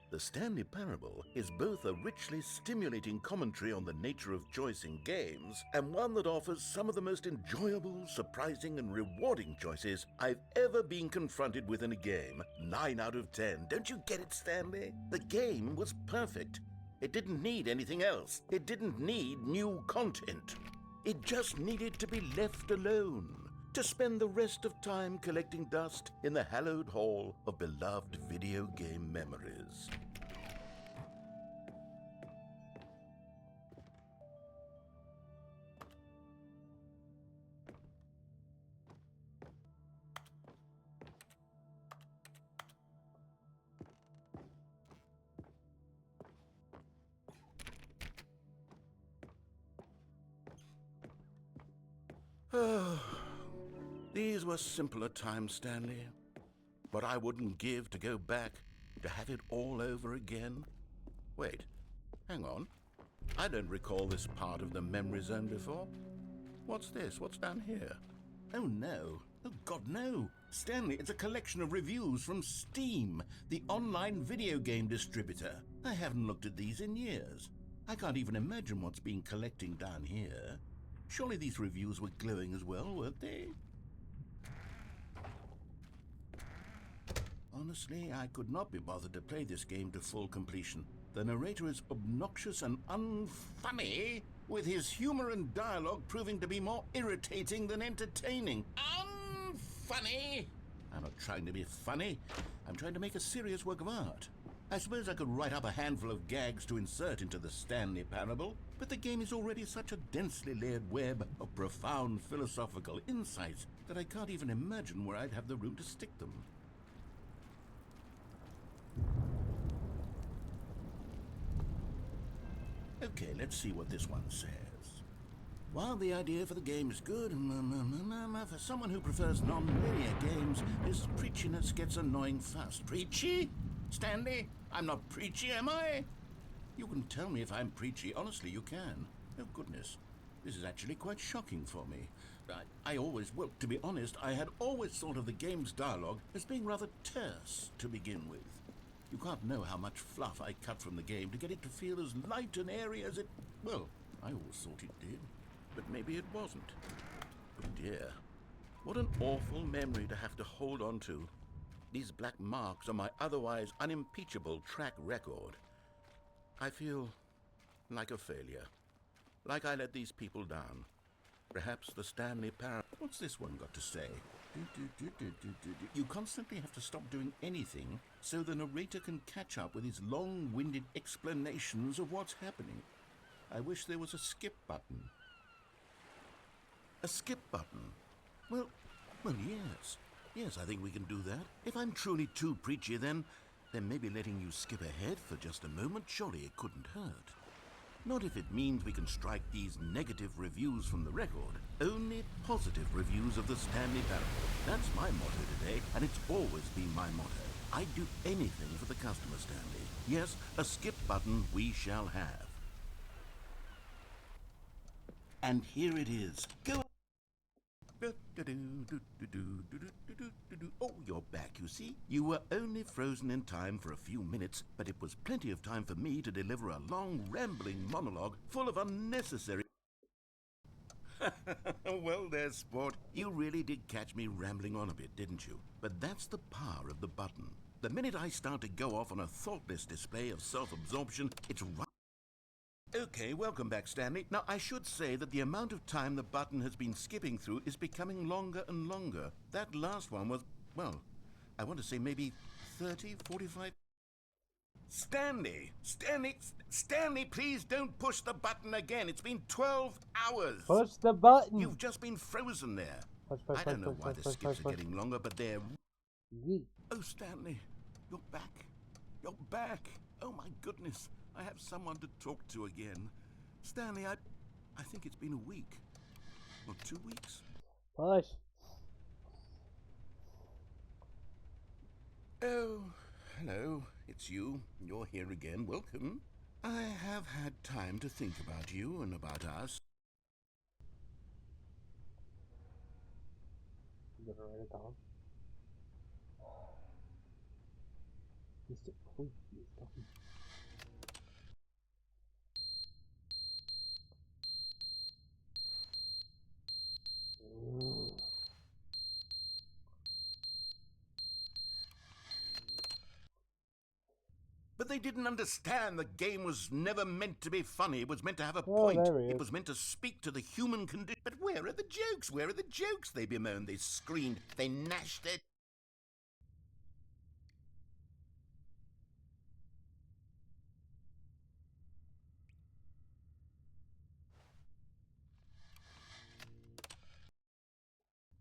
[SPEAKER 2] The Stanley Parable is both a richly stimulating commentary on the nature of choice in games and one that offers some of the most enjoyable, surprising, and rewarding choices I've ever been confronted with in a game. 9 out of 10. Don't you get it, Stanley? The game was perfect. It didn't need anything else. It didn't need new content. It just needed to be left alone, to spend the rest of time collecting dust in the hallowed hall of beloved video game memories.
[SPEAKER 3] These were simpler times, Stanley. What I wouldn't give to go back, to have it all over again. Wait, hang on. I don't recall this part of the memory zone before. What's this? What's down here? Oh no. Oh God, no. Stanley, it's a collection of reviews from Steam, the online video game distributor. I haven't looked at these in years. I can't even imagine what's been collecting down here. Surely these reviews were glowing as well, weren't they? Honestly, I could not be bothered to play this game to full completion. The narrator is obnoxious and unfunny, with his humor and dialogue proving to be more irritating than entertaining. Unfunny? I'm not trying to be funny. I'm trying to make a serious work of art. I suppose I could write up a handful of gags to insert into the Stanley Parable, but the game is already such a densely layered web of profound philosophical insights that I can't even imagine where I'd have the room to stick them. Okay, let's see what this one says. While the idea for the game is good, for someone who prefers non-linear games, this preachiness gets annoying fast. Preachy? Stanley? I'm not preachy, am I? You can tell me if I'm preachy. Honestly, you can. Oh, goodness. This is actually quite shocking for me. Well, to be honest, I had always thought of the game's dialogue as being rather terse to begin with. You can't know how much fluff I cut from the game to get it to feel as light and airy as it... Well, I always thought it did, but maybe it wasn't. Oh dear, what an awful memory to have to hold on to. These black marks on my otherwise unimpeachable track record. I feel like a failure, like I let these people down. Perhaps the Stanley Parable... What's this one got to say? You constantly have to stop doing anything so the narrator can catch up with his long-winded explanations of what's happening. I wish there was a skip button. A skip button? Well, yes. Yes, I think we can do that. If I'm truly too preachy, then maybe letting you skip ahead for just a moment, surely it couldn't hurt. Not if it means we can strike these negative reviews from the record. Only positive reviews of the Stanley Parable. That's my motto today, and it's always been my motto. I'd do anything for the customer, Stanley. Yes, a skip button we shall have. And here it is. Go. Oh, you're back, you see. You were only frozen in time for a few minutes, but it was plenty of time for me to deliver a long, rambling monologue full of unnecessary... Well there, sport. You really did catch me rambling on a bit, didn't you? But that's the power of the button. The minute I start to go off on a thoughtless display of self-absorption, it's right... Okay, welcome back, Stanley. Now, I should say that the amount of time the button has been skipping through is becoming longer and longer. That last one was, well, I want to say maybe 30, 45... Stanley, please don't push the button again. It's been 12 hours.
[SPEAKER 1] Push the button.
[SPEAKER 3] You've just been frozen there.
[SPEAKER 1] Push,
[SPEAKER 3] I don't know why the skips are getting longer, but they're...
[SPEAKER 1] Yeet.
[SPEAKER 3] Oh, Stanley, you're back. You're back. Oh, my goodness. I have someone to talk to again. Stanley, I think it's been a week. Or 2 weeks.
[SPEAKER 1] Push.
[SPEAKER 3] Oh, hello. It's you. You're here again. Welcome. I have had time to think about you and about us.
[SPEAKER 1] You gonna write it down? Mr. Creepy is talking.
[SPEAKER 3] But they didn't understand the game was never meant to be funny. It was meant to have a point. It was meant to speak to the human condition. But where are the jokes? Where are the jokes? They bemoaned, they screamed, they gnashed their...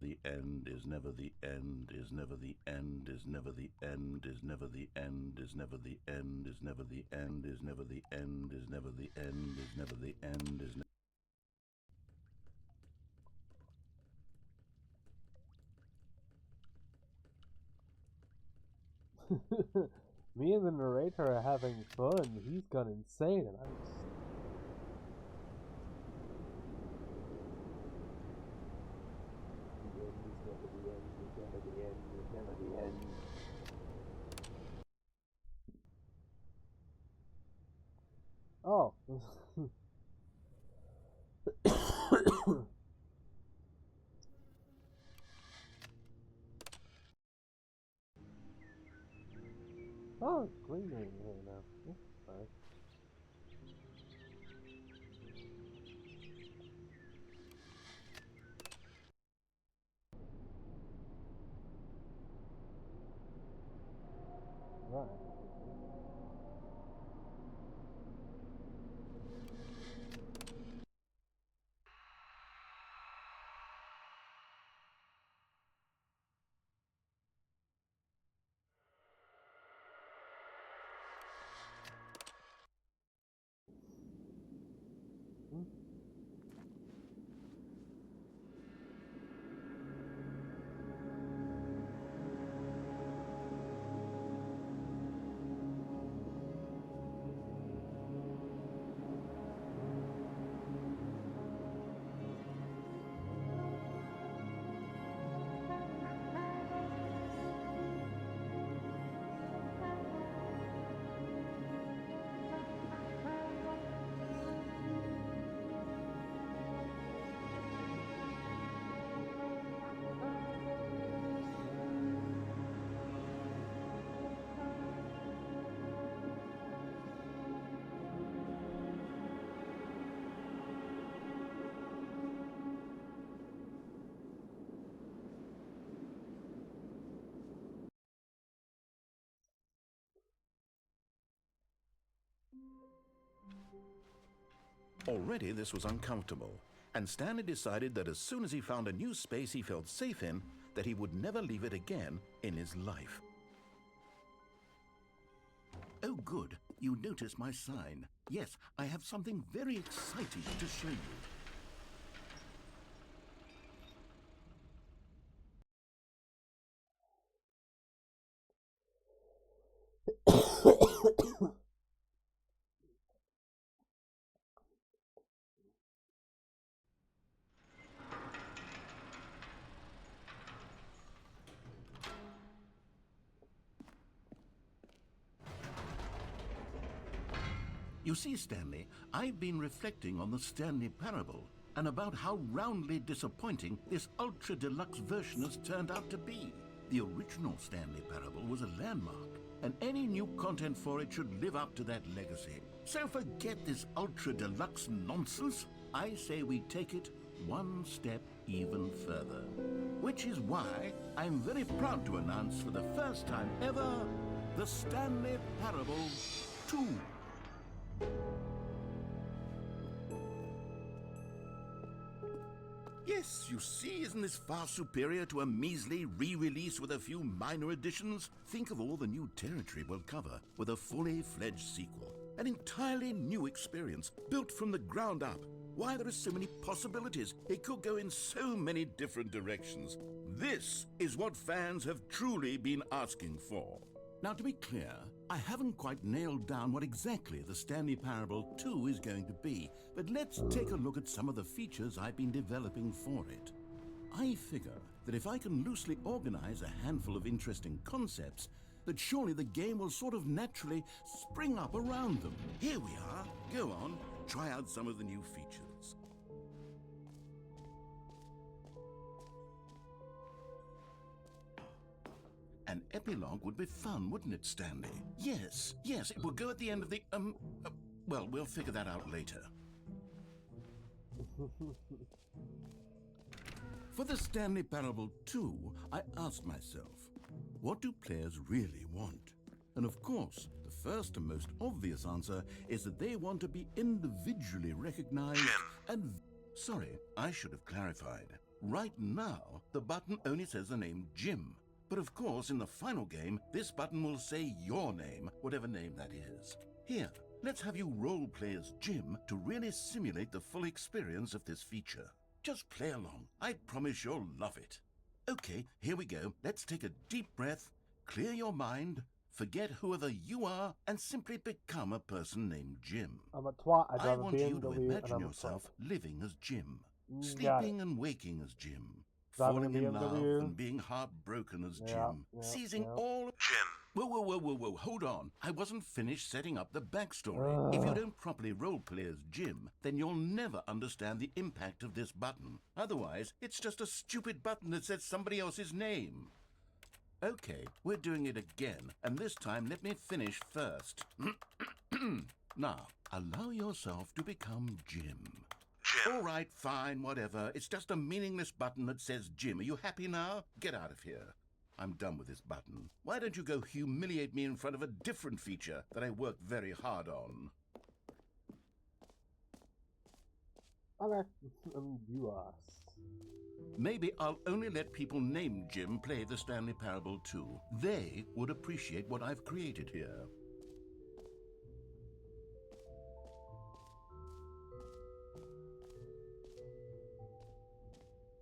[SPEAKER 3] The end is never the end, is never the end, is never the end, is never the end, is never the end, is never the end, is never the end, is never the end, is never the end, is never...
[SPEAKER 1] Me and the narrator are having fun. He's gone insane, and I'm just... Oh. Oh, it's green in here now. That's nice. Right.
[SPEAKER 2] Already this was uncomfortable, and Stanley decided that as soon as he found a new space he felt safe in, that he would never leave it again in his life.
[SPEAKER 3] Oh, good. You noticed my sign. Yes, I have something very exciting to show you. You see, Stanley, I've been reflecting on the Stanley Parable and about how roundly disappointing this ultra deluxe version has turned out to be. The original Stanley Parable was a landmark, and any new content for it should live up to that legacy. So forget this ultra deluxe nonsense. I say we take it one step even further. Which is why I'm very proud to announce for the first time ever, the Stanley Parable 2. Yes, you see, isn't this far superior to a measly re-release with a few minor additions? Think of all the new territory we'll cover with a fully fledged sequel. An entirely new experience, built from the ground up. Why, there are so many possibilities. It could go in so many different directions. This is what fans have truly been asking for. Now, to be clear, I haven't quite nailed down what exactly the Stanley Parable 2 is going to be, but let's take a look at some of the features I've been developing for it. I figure that if I can loosely organize a handful of interesting concepts, that surely the game will sort of naturally spring up around them. Here we are. Go on, try out some of the new features. An epilogue would be fun, wouldn't it, Stanley? Yes, it will go at the end of the, well, we'll figure that out later. For the Stanley Parable 2, I asked myself, what do players really want? And of course, the first and most obvious answer is that they want to be individually recognized and... Sorry, I should have clarified. Right now, the button only says the name Jim. But of course, in the final game, this button will say your name, whatever name that is. Here, let's have you role-play as Jim to really simulate the full experience of this feature. Just play along. I promise you'll love it. Okay, here we go. Let's take a deep breath, clear your mind,
[SPEAKER 2] forget whoever you are and simply become a person named Jim.
[SPEAKER 1] I'm a twat. I
[SPEAKER 2] I
[SPEAKER 1] drive a
[SPEAKER 2] want you to
[SPEAKER 1] BMW and
[SPEAKER 2] imagine
[SPEAKER 1] I'm a
[SPEAKER 2] yourself
[SPEAKER 1] twat.
[SPEAKER 2] living as Jim,
[SPEAKER 1] Got it.
[SPEAKER 2] sleeping and waking as Jim,
[SPEAKER 1] Driving a
[SPEAKER 2] falling in love
[SPEAKER 1] BMW.
[SPEAKER 2] and being heartbroken as
[SPEAKER 1] Yeah,
[SPEAKER 2] Jim,
[SPEAKER 1] yeah,
[SPEAKER 2] seizing
[SPEAKER 1] yeah.
[SPEAKER 2] all... Jim! Whoa, hold on. I wasn't finished setting up the backstory. If you don't properly roleplay as Jim, then you'll never understand the impact of this button. Otherwise, it's just a stupid button that says somebody else's name. Okay, we're doing it again, and this time let me finish first. Now, allow yourself to become Jim. All right, fine, whatever. It's just a meaningless button that says Jim. Are you happy now? Get out of here. I'm done with this button. Why don't you go humiliate me in front of a different feature that I worked very hard on?
[SPEAKER 1] Okay. You are.
[SPEAKER 2] Maybe I'll only let people named Jim play the Stanley Parable too. They would appreciate what I've created here.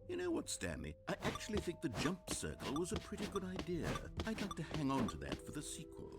[SPEAKER 2] You know what, Stanley? I actually think the jump circle was a pretty good idea. I'd like to hang on to that for the sequel.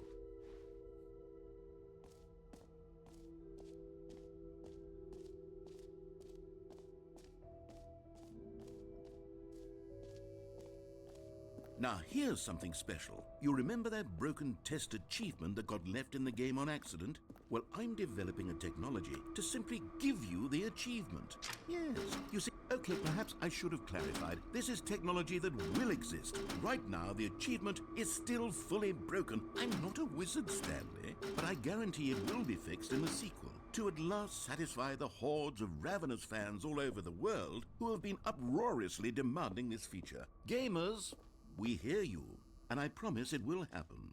[SPEAKER 2] Now, here's something special. You remember that broken test achievement that got left in the game on accident? Well, I'm developing a technology to simply give you the achievement. Yes, you see, okay, perhaps I should have clarified. This is technology that will exist. Right now, the achievement is still fully broken. I'm not a wizard, Stanley, but I guarantee it will be fixed in the sequel to at last satisfy the hordes of ravenous fans all over the world who have been uproariously demanding this feature. Gamers, we hear you, and I promise it will happen.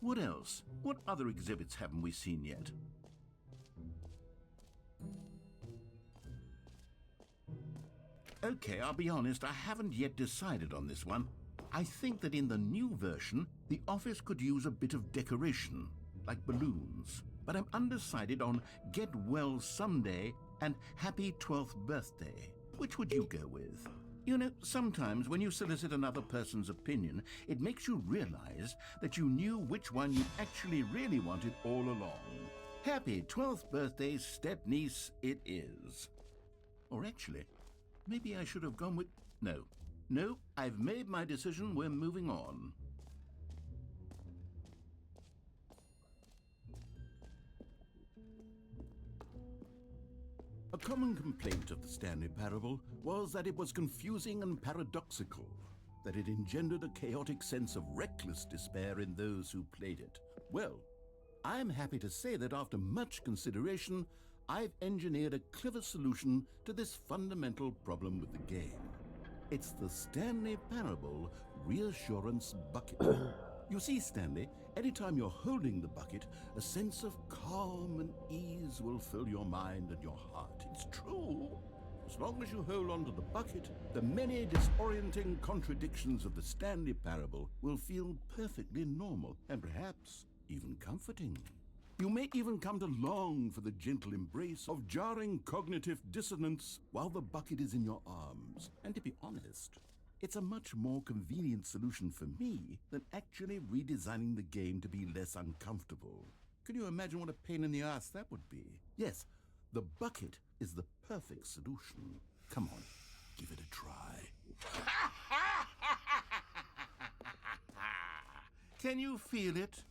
[SPEAKER 2] What else? What other exhibits haven't we seen yet? Okay, I'll be honest, I haven't yet decided on this one. I think that in the new version, the office could use a bit of decoration, like balloons. But I'm undecided on Get Well Someday and Happy 12th Birthday. Which would you go with? You know, sometimes when you solicit another person's opinion, it makes you realize that you knew which one you actually really wanted all along. Happy 12th birthday, step-niece, it is. Or actually, maybe I should have gone with... No, I've made my decision, we're moving on. A common complaint of the Stanley Parable was that it was confusing and paradoxical, that it engendered a chaotic sense of reckless despair in those who played it. Well, I'm happy to say that after much consideration, I've engineered a clever solution to this fundamental problem with the game. It's the Stanley Parable Reassurance Bucket. You see, Stanley, anytime you're holding the bucket, a sense of calm and ease will fill your mind and your heart. It's true. As long as you hold on to the bucket, the many disorienting contradictions of the Stanley Parable will feel perfectly normal and perhaps even comforting. You may even come to long for the gentle embrace of jarring cognitive dissonance while the bucket is in your arms. And to be honest, it's a much more convenient solution for me than actually redesigning the game to be less uncomfortable. Can you imagine what a pain in the ass that would be? Yes, the bucket is the perfect solution. Come on, give it a try. Can you feel it?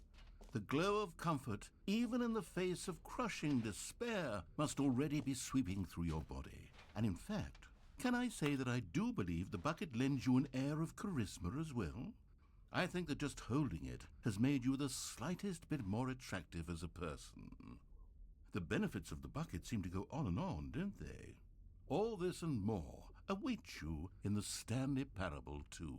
[SPEAKER 2] The glow of comfort, even in the face of crushing despair, must already be sweeping through your body. And in fact, can I say that I do believe the bucket lends you an air of charisma as well? I think that just holding it has made you the slightest bit more attractive as a person. The benefits of the bucket seem to go on, don't they? All this and more await you in the Stanley Parable 2.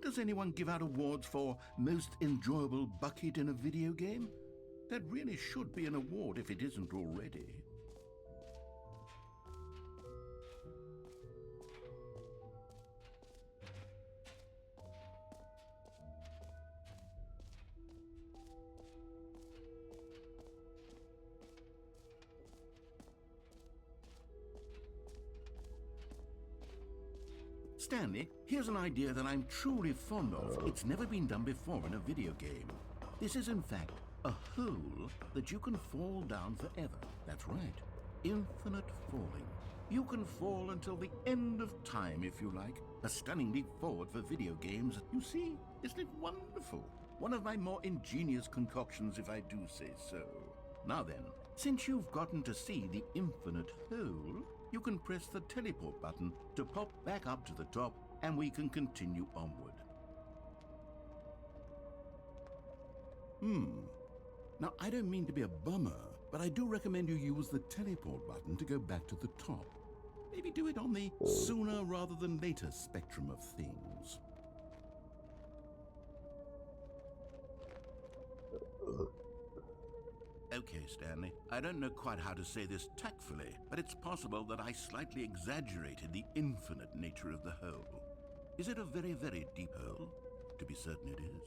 [SPEAKER 2] Does anyone give out awards for most enjoyable bucket in a video game? That really should be an award if it isn't already.
[SPEAKER 3] Stanley, here's an idea that I'm truly fond of. It's never been done before in a video game. This is, in fact, a hole that you can fall down forever. That's right. Infinite falling. You can fall until the end of time, if you like. A stunning leap forward for video games. You see, isn't it wonderful? One of my more ingenious concoctions, if I do say so. Now then, since you've gotten to see the infinite hole, you can press the teleport button to pop back up to the top, and we can continue onward. Now, I don't mean to be a bummer, but I do recommend you use the teleport button to go back to the top. Maybe do it on the sooner rather than later spectrum of things. Okay, Stanley, I don't know quite how to say this tactfully, but it's possible that I slightly exaggerated the infinite nature of the hole. Is it a very, very deep hole? To be certain it is.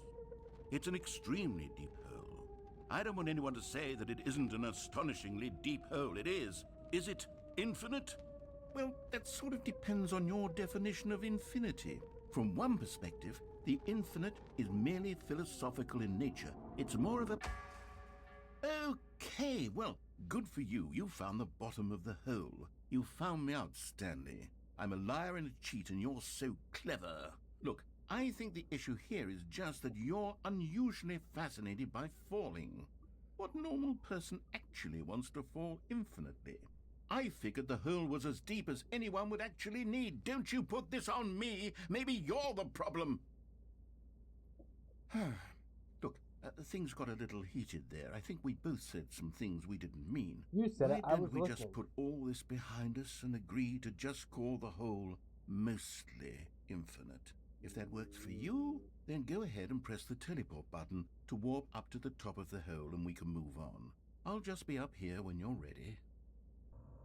[SPEAKER 3] It's an extremely deep hole. I don't want anyone to say that it isn't an astonishingly deep hole. It is. Is it infinite? Well, that sort of depends on your definition of infinity. From one perspective, the infinite is merely philosophical in nature. It's more of a... Okay, well, good for you. You found the bottom of the hole. You found me out, Stanley. I'm a liar and a cheat, and you're so clever. Look, I think the issue here is just that you're unusually fascinated by falling. What normal person actually wants to fall infinitely? I figured the hole was as deep as anyone would actually need. Don't you put this on me. Maybe you're the problem. Look, things got a little heated there. I think we both said some things we didn't mean.
[SPEAKER 1] You said it, I was
[SPEAKER 3] Why don't we
[SPEAKER 1] listening.
[SPEAKER 3] just put all this behind us and agree to just call the hole mostly infinite? If that works for you, then go ahead and press the teleport button to warp up to the top of the hole and we can move on. I'll just be up here when you're ready.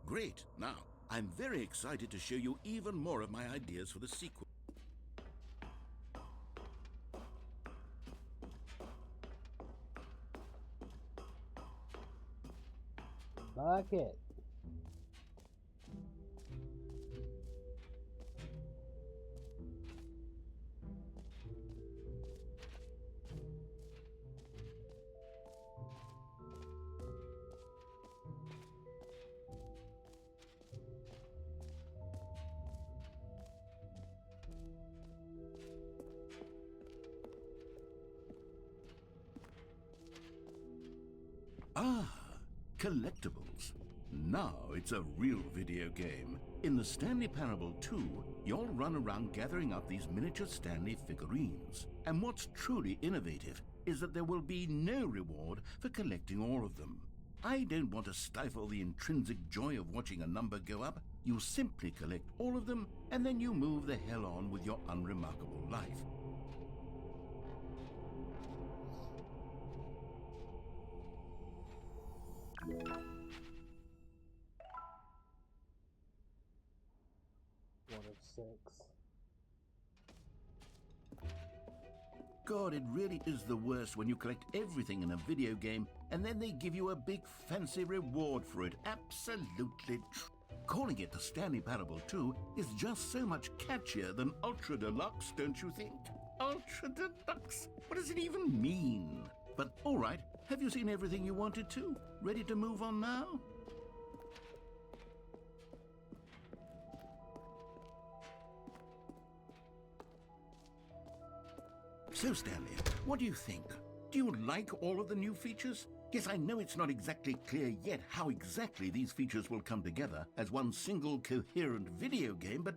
[SPEAKER 3] Great. Now, I'm very excited to show you even more of my ideas for the sequel.
[SPEAKER 1] Like it.
[SPEAKER 3] Ah, collectibles. Now it's a real video game. In the Stanley Parable 2, you'll run around gathering up these miniature Stanley figurines. And what's truly innovative is that there will be no reward for collecting all of them. I don't want to stifle the intrinsic joy of watching a number go up. You simply collect all of them, and then you move the hell on with your unremarkable life.
[SPEAKER 1] One of 6.
[SPEAKER 3] God, it really is the worst when you collect everything in a video game and then they give you a big fancy reward for it. Absolutely true. Calling it the Stanley Parable 2 is just so much catchier than Ultra Deluxe, don't you think? Ultra Deluxe? What does it even mean? But all right, have you seen everything you wanted to? Ready to move on now? So, Stanley, what do you think? Do you like all of the new features? Yes, I know it's not exactly clear yet how exactly these features will come together as one single coherent video game, but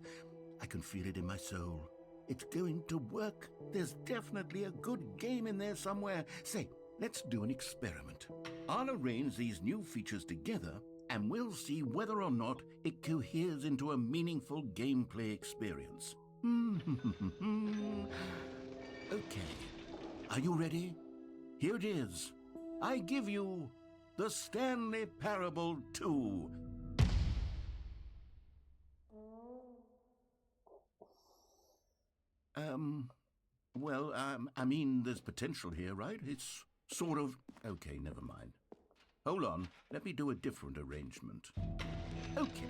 [SPEAKER 3] I can feel it in my soul. It's going to work. There's definitely a good game in there somewhere. Say, let's do an experiment. I'll arrange these new features together, and we'll see whether or not it coheres into a meaningful gameplay experience. Okay, are you ready? Here it is. I give you the Stanley Parable 2. I mean, there's potential here, right? It's sort of... Okay, never mind. Hold on, let me do a different arrangement. Okay,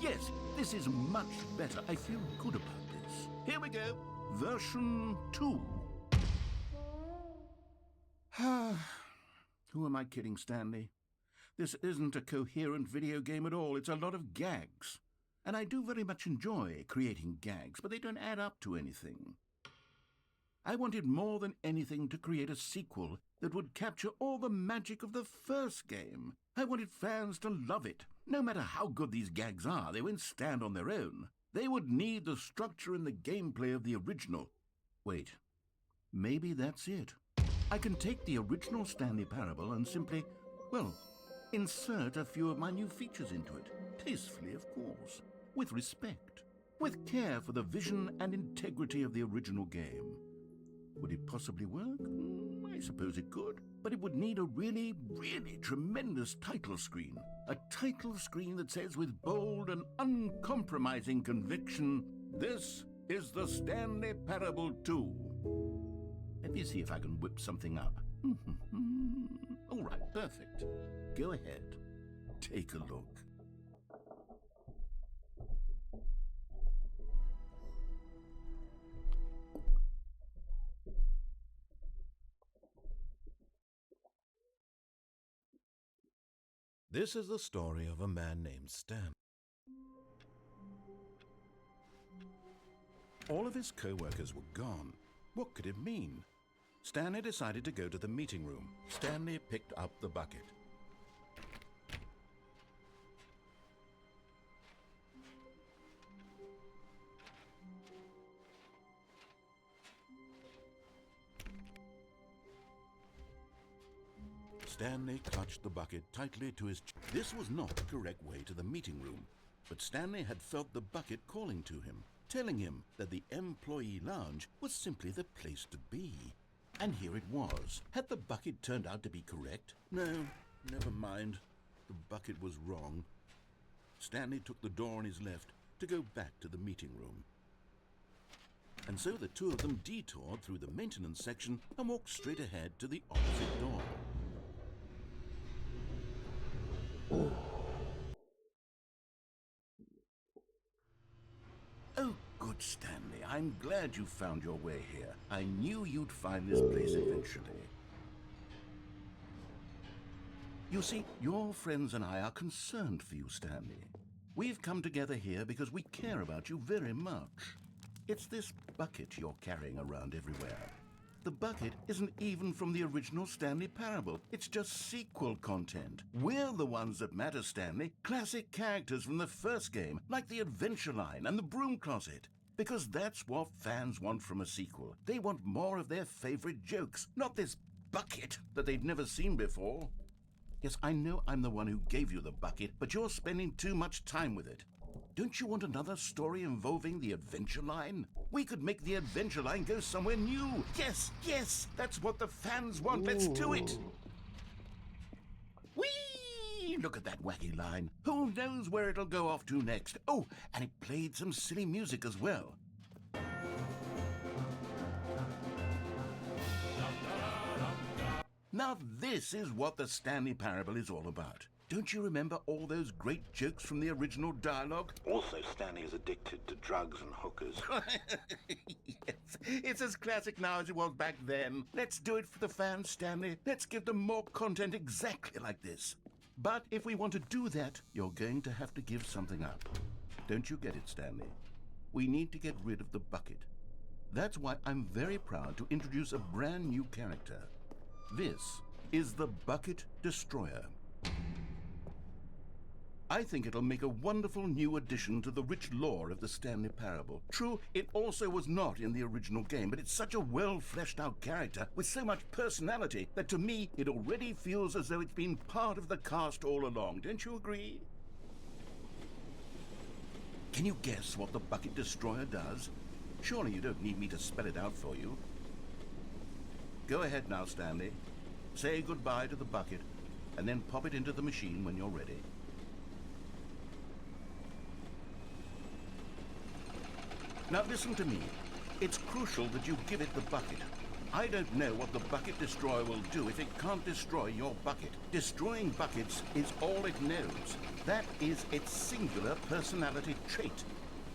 [SPEAKER 3] yes, this is much better. I feel good about this. Here we go. Version 2. Who am I kidding, Stanley? This isn't a coherent video game at all. It's a lot of gags. And I do very much enjoy creating gags, but they don't add up to anything. I wanted more than anything to create a sequel that would capture all the magic of the first game. I wanted fans to love it. No matter how good these gags are, they won't stand on their own. They would need the structure and the gameplay of the original. Wait, maybe that's it. I can take the original Stanley Parable and simply, well, insert a few of my new features into it. Tastefully, of course. With respect. With care for the vision and integrity of the original game. Would it possibly work? I suppose it could. But it would need a really, really tremendous title screen. A title screen that says with bold and uncompromising conviction, "This is the Stanley Parable 2. Let me see if I can whip something up. All right, perfect. Go ahead. Take a look.
[SPEAKER 2] This is the story of a man named Stan. All of his co-workers were gone. What could it mean? Stanley decided to go to the meeting room. Stanley picked up the bucket. Stanley clutched the bucket tightly to his chest. This was not the correct way to the meeting room, but Stanley had felt the bucket calling to him, telling him that the employee lounge was simply the place to be. And here it was. Had the bucket turned out to be correct? No, never mind. The bucket was wrong. Stanley took the door on his left to go back to the meeting room. And so the two of them detoured through the maintenance section and walked straight ahead to the opposite door. Oh, good, Stanley. I'm glad you found your way here. I knew you'd find this place eventually. You see, your friends and I are concerned for you, Stanley. We've come together here because we care about you very much. It's this bucket you're carrying around everywhere. The bucket isn't even from the original Stanley Parable. It's just sequel content. We're the ones that matter, Stanley. Classic characters from the first game, like the Adventure Line and the Broom Closet. Because that's what fans want from a sequel. They want more of their favorite jokes, not this bucket that they've never seen before. Yes, I know I'm the one who gave you the bucket, but you're spending too much time with it. Don't you want another story involving the Adventure Line? We could make the Adventure Line go somewhere new. Yes, yes, that's what the fans want. Let's do it. Whee! Look at that wacky line. Who knows where it'll go off to next? Oh, and it played some silly music as well. Now this is what the Stanley Parable is all about. Don't you remember all those great jokes from the original dialogue?
[SPEAKER 3] Also, Stanley is addicted to drugs and hookers.
[SPEAKER 1] Yes, it's as classic now as it was back then. Let's do it for the fans, Stanley. Let's give them more content exactly like this. But if we want to do that, you're going to have to give something up. Don't you get it, Stanley? We need to get rid of the bucket. That's why I'm very proud to introduce a brand new character. This is the Bucket Destroyer. I think it'll make a wonderful new addition to the rich lore of the Stanley Parable. True, it also was not in the original game, but it's such a well-fleshed-out character with so much personality that to me it already feels as though it's been part of the cast all along. Don't you agree? Can you guess what the Bucket Destroyer does? Surely you don't need me to spell it out for you. Go ahead now, Stanley. Say goodbye to the bucket, and then pop it into the machine when you're ready. Now listen to me. It's crucial that you give it the bucket. I don't know what the Bucket Destroyer will do if it can't destroy your bucket. Destroying buckets is all it knows. That is its singular personality trait.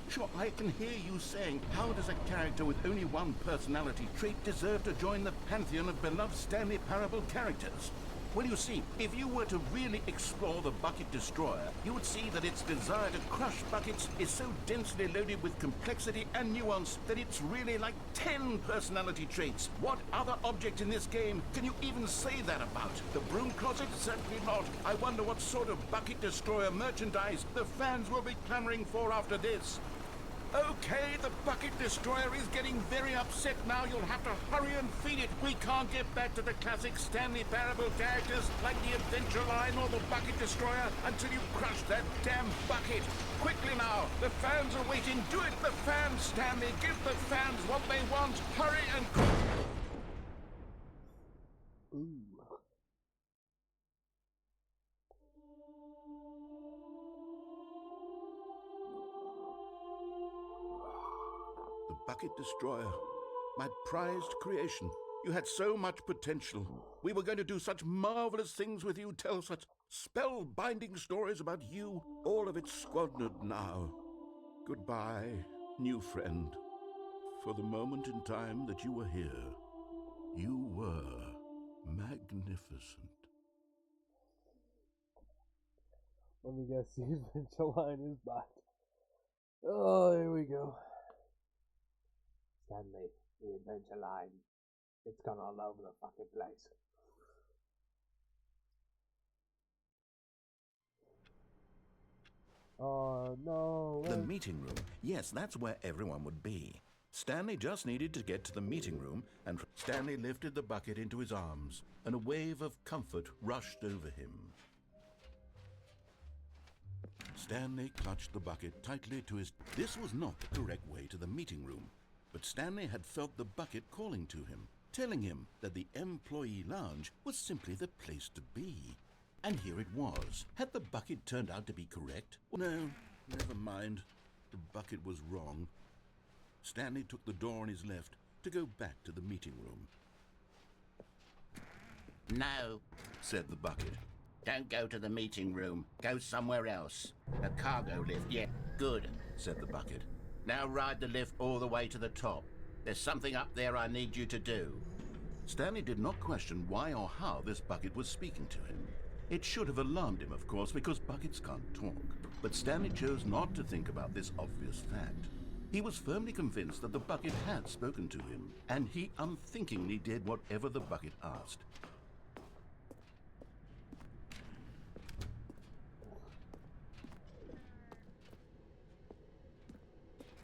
[SPEAKER 3] Sure, I can hear you saying, how does a character with only one personality trait deserve to join the pantheon of beloved Stanley Parable characters? Well, you see, if you were to really explore the Bucket Destroyer, you would see that its desire to crush buckets is so densely loaded with complexity and nuance that it's really like 10 personality traits. What other object in this game can you even say that about? The broom closet? Certainly not. I wonder what sort of Bucket Destroyer merchandise the fans will be clamoring for after this. Okay, the Bucket Destroyer is getting very upset now. You'll have to hurry and feed it. We can't get back to the classic Stanley Parable characters like the Adventure Line or the Bucket Destroyer until you crush that damn bucket. Quickly now, the fans are waiting. Do it, the fans, Stanley. Give the fans what they want. Hurry and...
[SPEAKER 1] Ooh.
[SPEAKER 3] The Bucket Destroyer. My prized creation. You had so much potential. We were going to do such marvelous things with you, tell such spellbinding stories about you. All of it squandered now. Goodbye, new friend. For the moment in time that you were here, you were magnificent.
[SPEAKER 1] Let me guess, the Adventure Line is back. Oh, here we go. Stanley, the Adventure Line. It's gone all over the fucking place. Oh, no.
[SPEAKER 2] The meeting room. Yes, that's where everyone would be. Stanley just needed to get to the meeting room, and Stanley lifted the bucket into his arms, and a wave of comfort rushed over him. Stanley clutched the bucket tightly to his... This was not the correct way to the meeting room, but Stanley had felt the bucket calling to him, telling him that the employee lounge was simply the place to be. And here it was. Had the bucket turned out to be correct? No, never mind. The bucket was wrong. Stanley took the door on his left to go back to the meeting room.
[SPEAKER 8] No,
[SPEAKER 2] Said the bucket.
[SPEAKER 8] don't go to the meeting room. Go somewhere else. A cargo lift, yeah, good.
[SPEAKER 2] Said the bucket.
[SPEAKER 8] Now ride the lift all the way to the top. There's something up there I need you to do.
[SPEAKER 2] Stanley did not question why or how this bucket was speaking to him. It should have alarmed him, of course, because buckets can't talk. But Stanley chose not to think about this obvious fact. He was firmly convinced that the bucket had spoken to him, and he unthinkingly did whatever the bucket asked.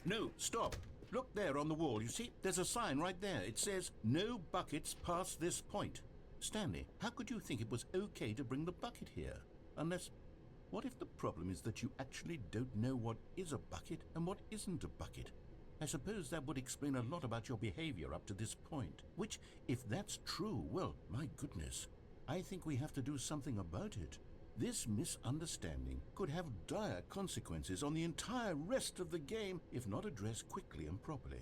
[SPEAKER 2] No, stop. Look there on the wall. You see, there's a sign right there. It says, "No buckets past this point." Stanley, how could you think it was okay to bring the bucket here? Unless, what if the problem is that you actually don't know what is a bucket and what isn't a bucket? I suppose that would explain a lot about your behavior up to this point. Which, if that's true, well, my goodness, I think we have to do something about it. This misunderstanding could have dire consequences on the entire rest of the game if not addressed quickly and properly.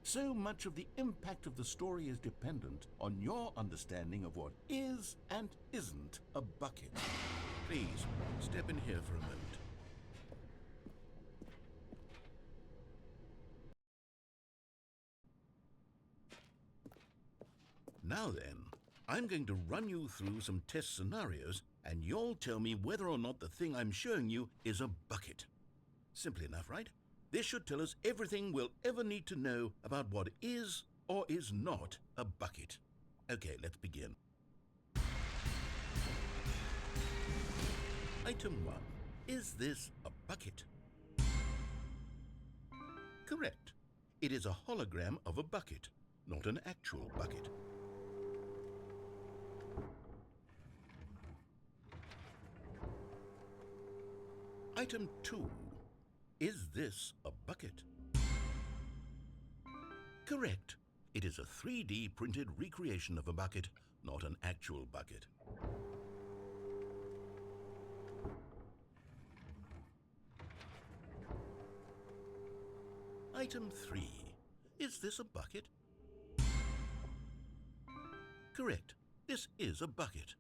[SPEAKER 2] So much of the impact of the story is dependent on your understanding of what is and isn't a bucket. Please, step in here for a moment. Now then, I'm going to run you through some test scenarios, and you'll tell me whether or not the thing I'm showing you is a bucket. Simple enough, right? This should tell us everything we'll ever need to know about what is or is not a bucket. Okay, let's begin. Item 1. Is this a bucket? Correct. It is a hologram of a bucket, not an actual bucket. Item 2. Is this a bucket? Correct. It is a 3D printed recreation of a bucket, not an actual bucket. Item 3. Is this a bucket? Correct. This is a bucket.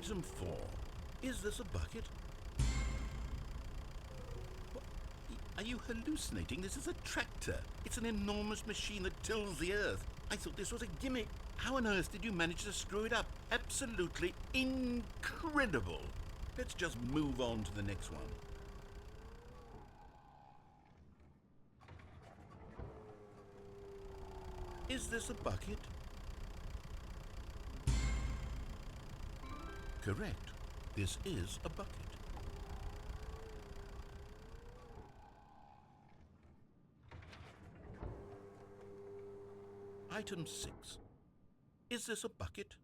[SPEAKER 2] Item 4. Is this a bucket? What? Are you hallucinating? This is a tractor. It's an enormous machine that tills the earth. I thought this was a gimmick. How on earth did you manage to screw it up? Absolutely incredible. Let's just move on to the next one. Is this a bucket? Correct. This is a bucket. Item 6. Is this a bucket?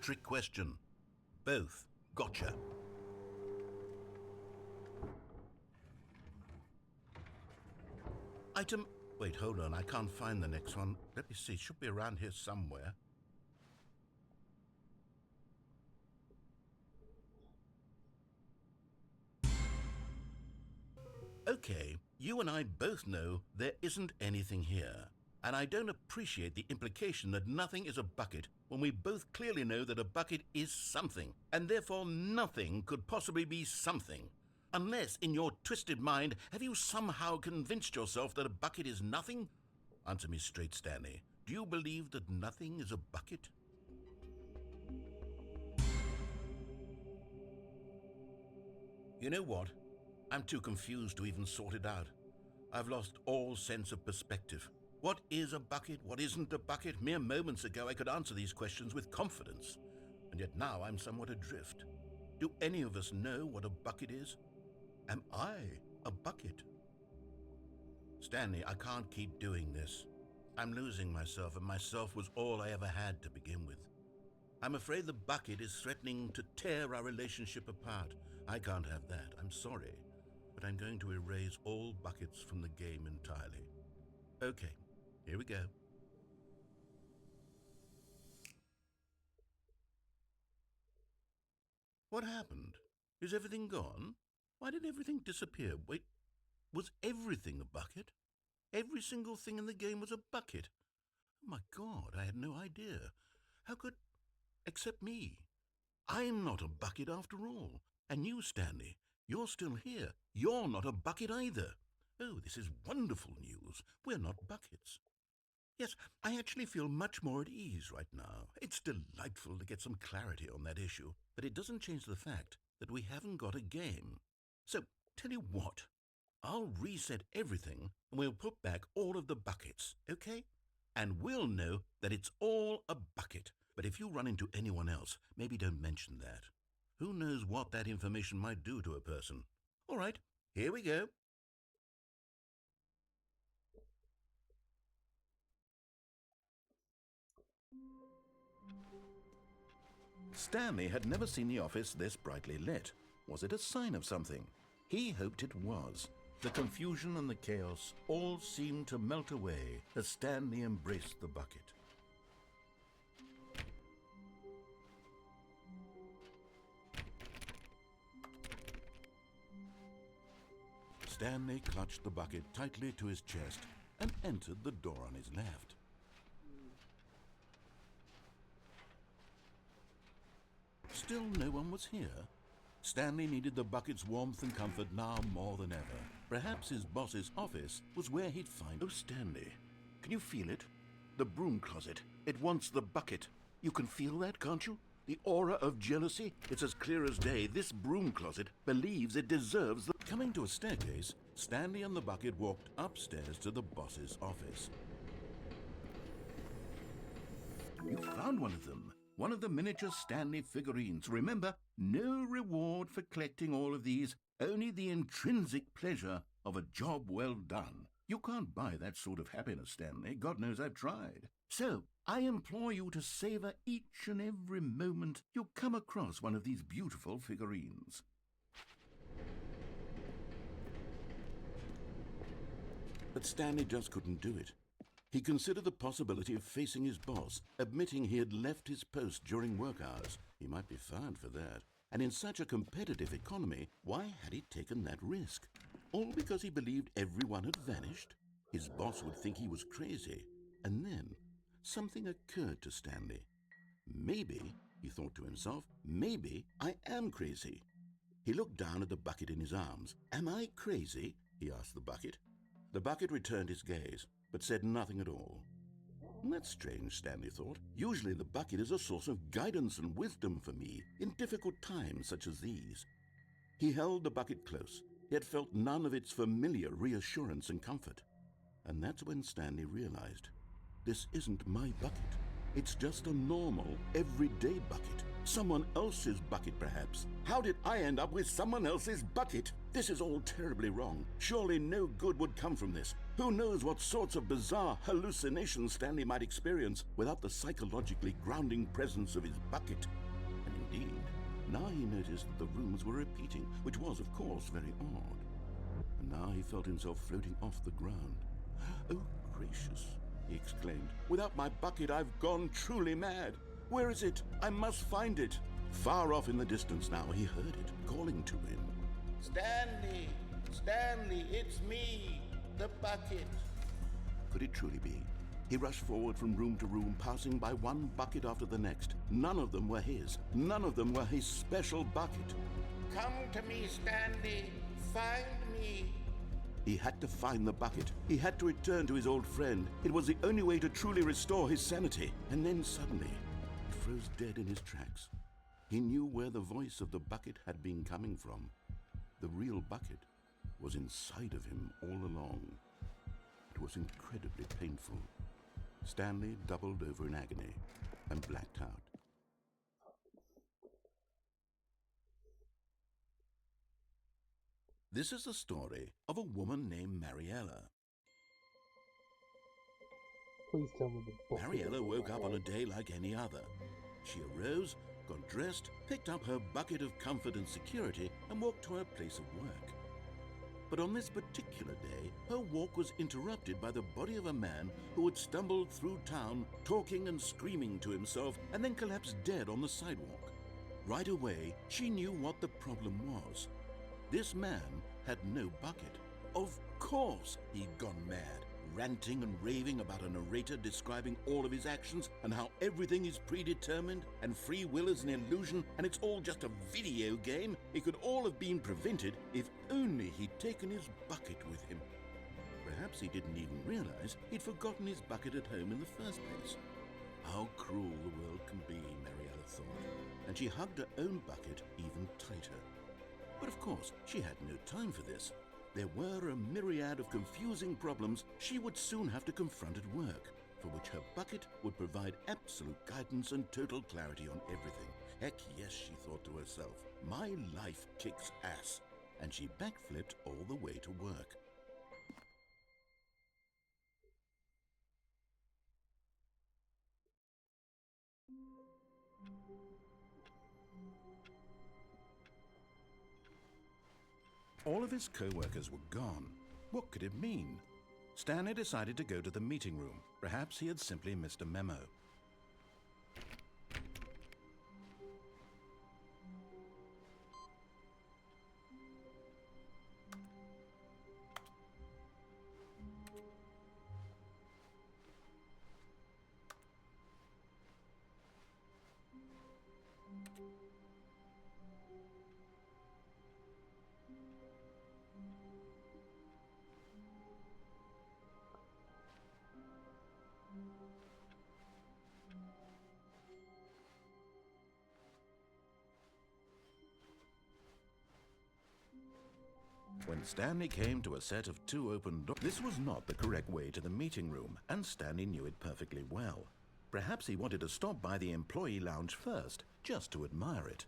[SPEAKER 2] Trick question. Both. Gotcha. Item... Wait, hold on. I can't find the next one. Let me see. It should be around here somewhere. Okay, you and I both know there isn't anything here. And I don't appreciate the implication that nothing is a bucket when we both clearly know that a bucket is something, and therefore nothing could possibly be something. Unless, in your twisted mind, have you somehow convinced yourself that a bucket is nothing? Answer me straight, Stanley. Do you believe that nothing is a bucket? You know what? I'm too confused to even sort it out. I've lost all sense of perspective. What is a bucket? What isn't a bucket? Mere moments ago I could answer these questions with confidence. And yet now I'm somewhat adrift. Do any of us know what a bucket is? Am I a bucket? Stanley, I can't keep doing this. I'm losing myself, and myself was all I ever had to begin with. I'm afraid the bucket is threatening to tear our relationship apart. I can't have that. I'm sorry. But I'm going to erase all buckets from the game entirely. Okay, here we go. What happened? Is everything gone? Why did everything disappear? Wait, was everything a bucket? Every single thing in the game was a bucket. Oh my God, I had no idea. How could... except me. I'm not a bucket after all. And you, Stanley, you're still here. You're not a bucket either. Oh, this is wonderful news. We're not buckets. Yes, I actually feel much more at ease right now. It's delightful to get some clarity on that issue, but it doesn't change the fact that we haven't got a game. So, tell you what, I'll reset everything and we'll put back all of the buckets, okay? And we'll know that it's all a bucket. But if you run into anyone else, maybe don't mention that. Who knows what that information might do to a person? All right, here we go. Stanley had never seen the office this brightly lit. Was it a sign of something? He hoped it was. The confusion and the chaos all seemed to melt away as Stanley embraced the bucket. Stanley clutched the bucket tightly to his chest and entered the door on his left. Still no one was here. Stanley needed the bucket's warmth and comfort now more than ever. Perhaps his boss's office was where he'd find... Oh, Stanley, can you feel it? The broom closet. It wants the bucket. You can feel that, can't you? The aura of jealousy? It's as clear as day. This broom closet believes it deserves the... Coming to a staircase, Stanley and the bucket walked upstairs to the boss's office. You found one of them. One of the miniature Stanley figurines. Remember, no reward for collecting all of these, only the intrinsic pleasure of a job well done. You can't buy that sort of happiness, Stanley. God knows I've tried. So, I implore you to savor each and every moment you come across one of these beautiful figurines. But Stanley just couldn't do it. He considered the possibility of facing his boss, admitting he had left his post during work hours. He might be fired for that. And in such a competitive economy, why had he taken that risk? All because he believed everyone had vanished? His boss would think he was crazy. And then, something occurred to Stanley. Maybe
[SPEAKER 3] He thought to himself, maybe I am crazy. He looked down at the bucket in his arms. Am I crazy? He asked the bucket. The bucket returned his gaze, but said nothing at all. That's strange, Stanley thought. Usually the bucket is a source of guidance and wisdom for me in difficult times such as these. He held the bucket close, yet felt none of its familiar reassurance and comfort. And that's when Stanley realized, this isn't my bucket. It's just a normal, everyday bucket. Someone else's bucket, perhaps. How did I end up with someone else's bucket? This is all terribly wrong. Surely no good would come from this. Who knows what sorts of bizarre hallucinations Stanley might experience without the psychologically grounding presence of his bucket. And indeed, now he noticed that the rooms were repeating, which was, of course, very odd. And now he felt himself floating off the ground. Oh, gracious, he exclaimed. Without my bucket, I've gone truly mad. Where is it? I must find it. Far off in the distance now, he heard it, calling to him.
[SPEAKER 8] Stanley! Stanley, it's me, the bucket.
[SPEAKER 3] Could it truly be? He rushed forward from room to room, passing by one bucket after the next. None of them were his. None of them were his special bucket.
[SPEAKER 8] Come to me, Stanley. Find me.
[SPEAKER 3] He had to find the bucket. He had to return to his old friend. It was the only way to truly restore his sanity. And then suddenly, he froze dead in his tracks. He knew where the voice of the bucket had been coming from. The real bucket was inside of him all along. It was incredibly painful. Stanley doubled over in agony and blacked out. This is the story of a woman named Mariella.
[SPEAKER 1] Please tell me the book.
[SPEAKER 3] Mariella woke up on a day like any other. She arose, got dressed, picked up her bucket of comfort and security, and walked to her place of work. But on this particular day, her walk was interrupted by the body of a man who had stumbled through town, talking and screaming to himself, and then collapsed dead on the sidewalk. Right away, she knew what the problem was. This man had no bucket. Of course he'd gone mad, ranting and raving about a narrator describing all of his actions and how everything is predetermined and free will is an illusion and it's all just a video game. It could all have been prevented if only he'd taken his bucket with him. Perhaps he didn't even realize he'd forgotten his bucket at home in the first place. How cruel the world can be, Mariella thought, and she hugged her own bucket even tighter. But of course, she had no time for this. There were a myriad of confusing problems she would soon have to confront at work, for which her bucket would provide absolute guidance and total clarity on everything. Heck yes, she thought to herself, my life kicks ass. And she backflipped all the way to work. All of his co-workers were gone. What could it mean? Stanley decided to go to the meeting room. Perhaps he had simply missed a memo. When Stanley came to a set of two open doors, this was not the correct way to the meeting room, and Stanley knew it perfectly well. Perhaps he wanted to stop by the employee lounge first, just to admire it.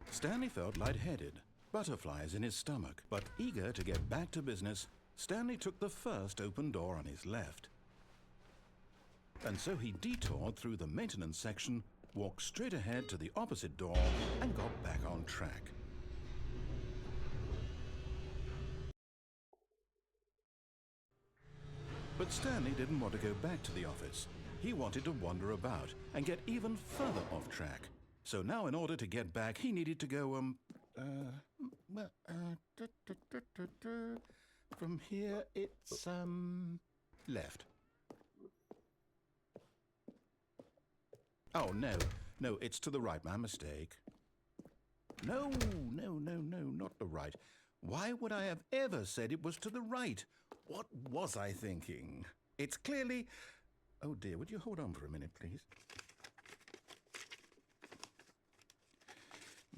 [SPEAKER 3] Stanley felt lightheaded, butterflies in his stomach, but eager to get back to business, Stanley took the first open door on his left. And so he detoured through the maintenance section, walked straight ahead to the opposite door, and got back on track. But Stanley didn't want to go back to the office. He wanted to wander about and get even further off track. So now in order to get back, he needed to go, from here it's, left. Oh no, No, it's to the right. My mistake. No, not the right. Why would I have ever said it was to the right? What was I thinking? It's clearly... Oh dear, would you hold on for a minute, please?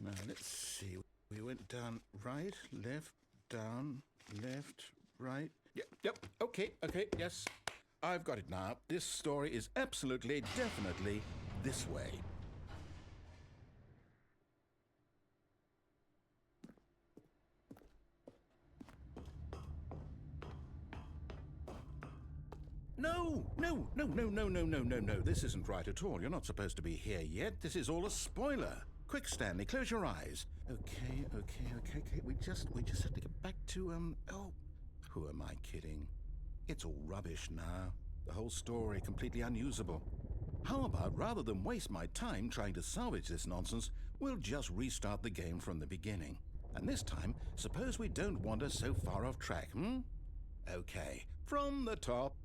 [SPEAKER 3] Now, let's see. We went down right, left, down, left, right. Yep, okay, yes. I've got it now. This story is absolutely, definitely this way. No. This isn't right at all. You're not supposed to be here yet. This is all a spoiler. Quick, Stanley, close your eyes. Okay. We just have to get back to, oh, who am I kidding? It's all rubbish now. The whole story completely unusable. How about, rather than waste my time trying to salvage this nonsense, we'll just restart the game from the beginning. And this time, suppose we don't wander so far off track, Okay, from the top.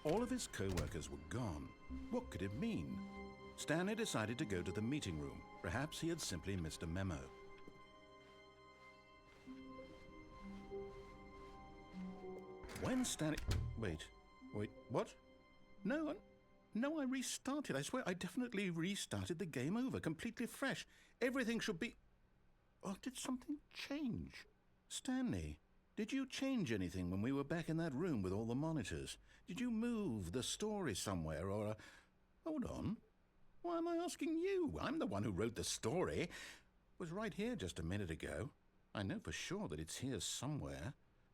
[SPEAKER 3] All of his co-workers were gone. What could it mean? Stanley decided to go to the meeting room. Perhaps he had simply missed a memo. When Stanley... Wait, what? No, I restarted. I swear I definitely restarted the game over, completely fresh. Everything should be... Oh, did something change? Stanley, did you change anything when we were back in that room with all the monitors? Did you move the story somewhere or... Hold on. Why am I asking you? I'm the one who wrote the story. It was right here just a minute ago. I know for sure that it's here somewhere.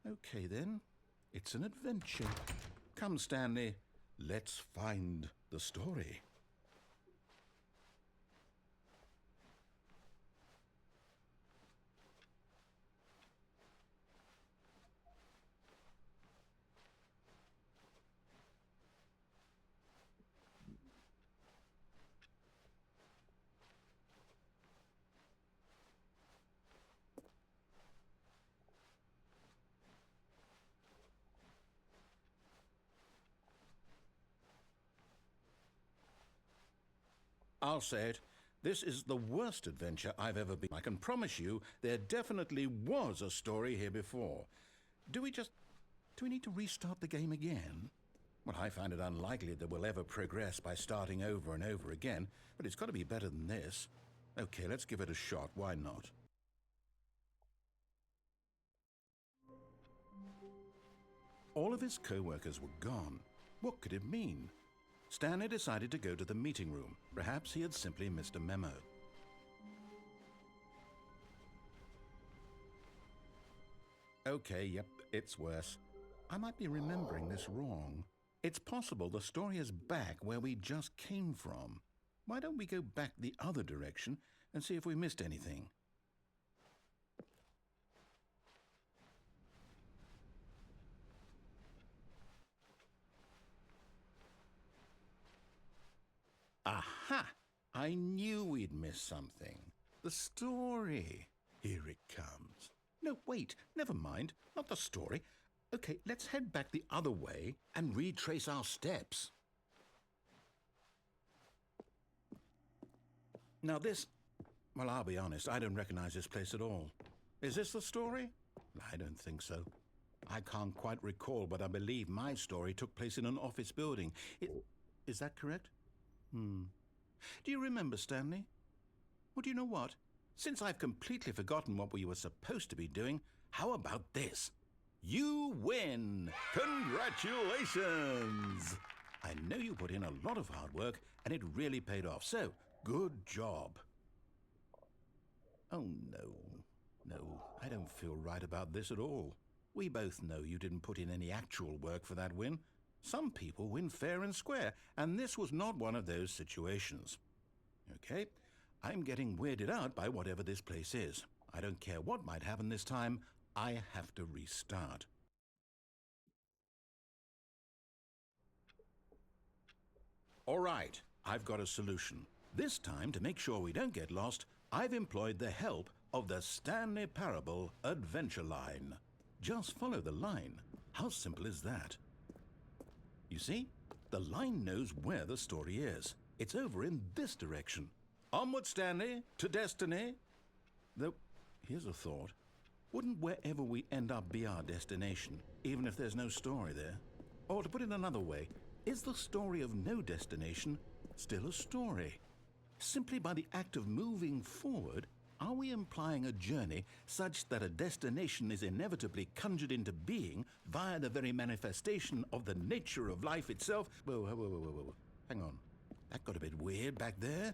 [SPEAKER 3] Okay, then. It's an adventure. Come, Stanley. Let's find the story. I'll say it. This is the worst adventure I've ever been. I can promise you there definitely was a story here before. Do we need to restart the game again? Well, I find it unlikely that we'll ever progress by starting over and over again, but it's got to be better than this. Okay, let's give it a shot. Why not? All of his co-workers were gone. What could it mean? Stanley decided to go to the meeting room. Perhaps he had simply missed a memo. Okay, yep, it's worse. I might be remembering this wrong. It's possible the story is back where we just came from. Why don't we go back the other direction and see if we missed anything? Aha! I knew we'd missed something. The story. Here it comes. No, wait, never mind. Not the story. Okay, let's head back the other way and retrace our steps. Now this... Well, I'll be honest, I don't recognize this place at all. Is this the story? I don't think so. I can't quite recall, but I believe my story took place in an office building. Is that correct? Do you remember, Stanley? Well, do you know what? Since I've completely forgotten what we were supposed to be doing, how about this? You win! Congratulations! I know you put in a lot of hard work, and it really paid off, so good job. Oh, no, I don't feel right about this at all. We both know you didn't put in any actual work for that win. Some people win fair and square, and this was not one of those situations. Okay, I'm getting weirded out by whatever this place is. I don't care what might happen this time, I have to restart. All right, I've got a solution. This time, to make sure we don't get lost, I've employed the help of the Stanley Parable Adventure Line. Just follow the line.
[SPEAKER 2] How simple is that? You see, the line knows where the story is. It's over in this direction. Onward, Stanley, to destiny. Though, here's a thought. Wouldn't wherever we end up be our destination, even if there's no story there? Or to put it another way, is the story of no destination still a story? Simply by the act of moving forward, are we implying a journey such that a destination is inevitably conjured into being via the very manifestation of the nature of life itself? Whoa. Hang on. That got a bit weird back there.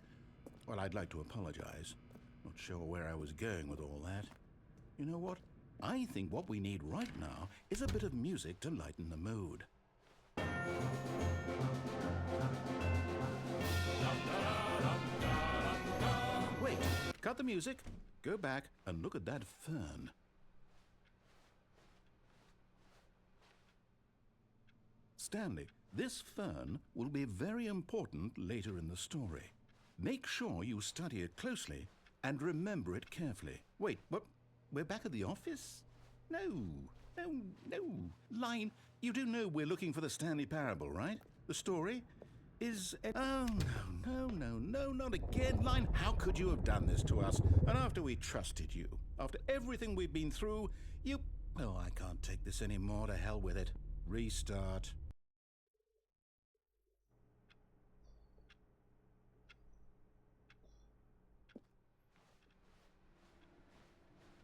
[SPEAKER 2] Well, I'd like to apologize. Not sure where I was going with all that. You know what? I think what we need right now is a bit of music to lighten the mood. Wait, cut the music, go back and look at that fern. Stanley, this fern will be very important later in the story. Make sure you study it closely and remember it carefully. Wait, what? We're back at the office? No. Line, you do know we're looking for the Stanley Parable, right? The story is... Oh, no, not again. Line, how could you have done this to us? And after we trusted you, after everything we've been through, you... Oh, I can't take this anymore. To hell with it. Restart.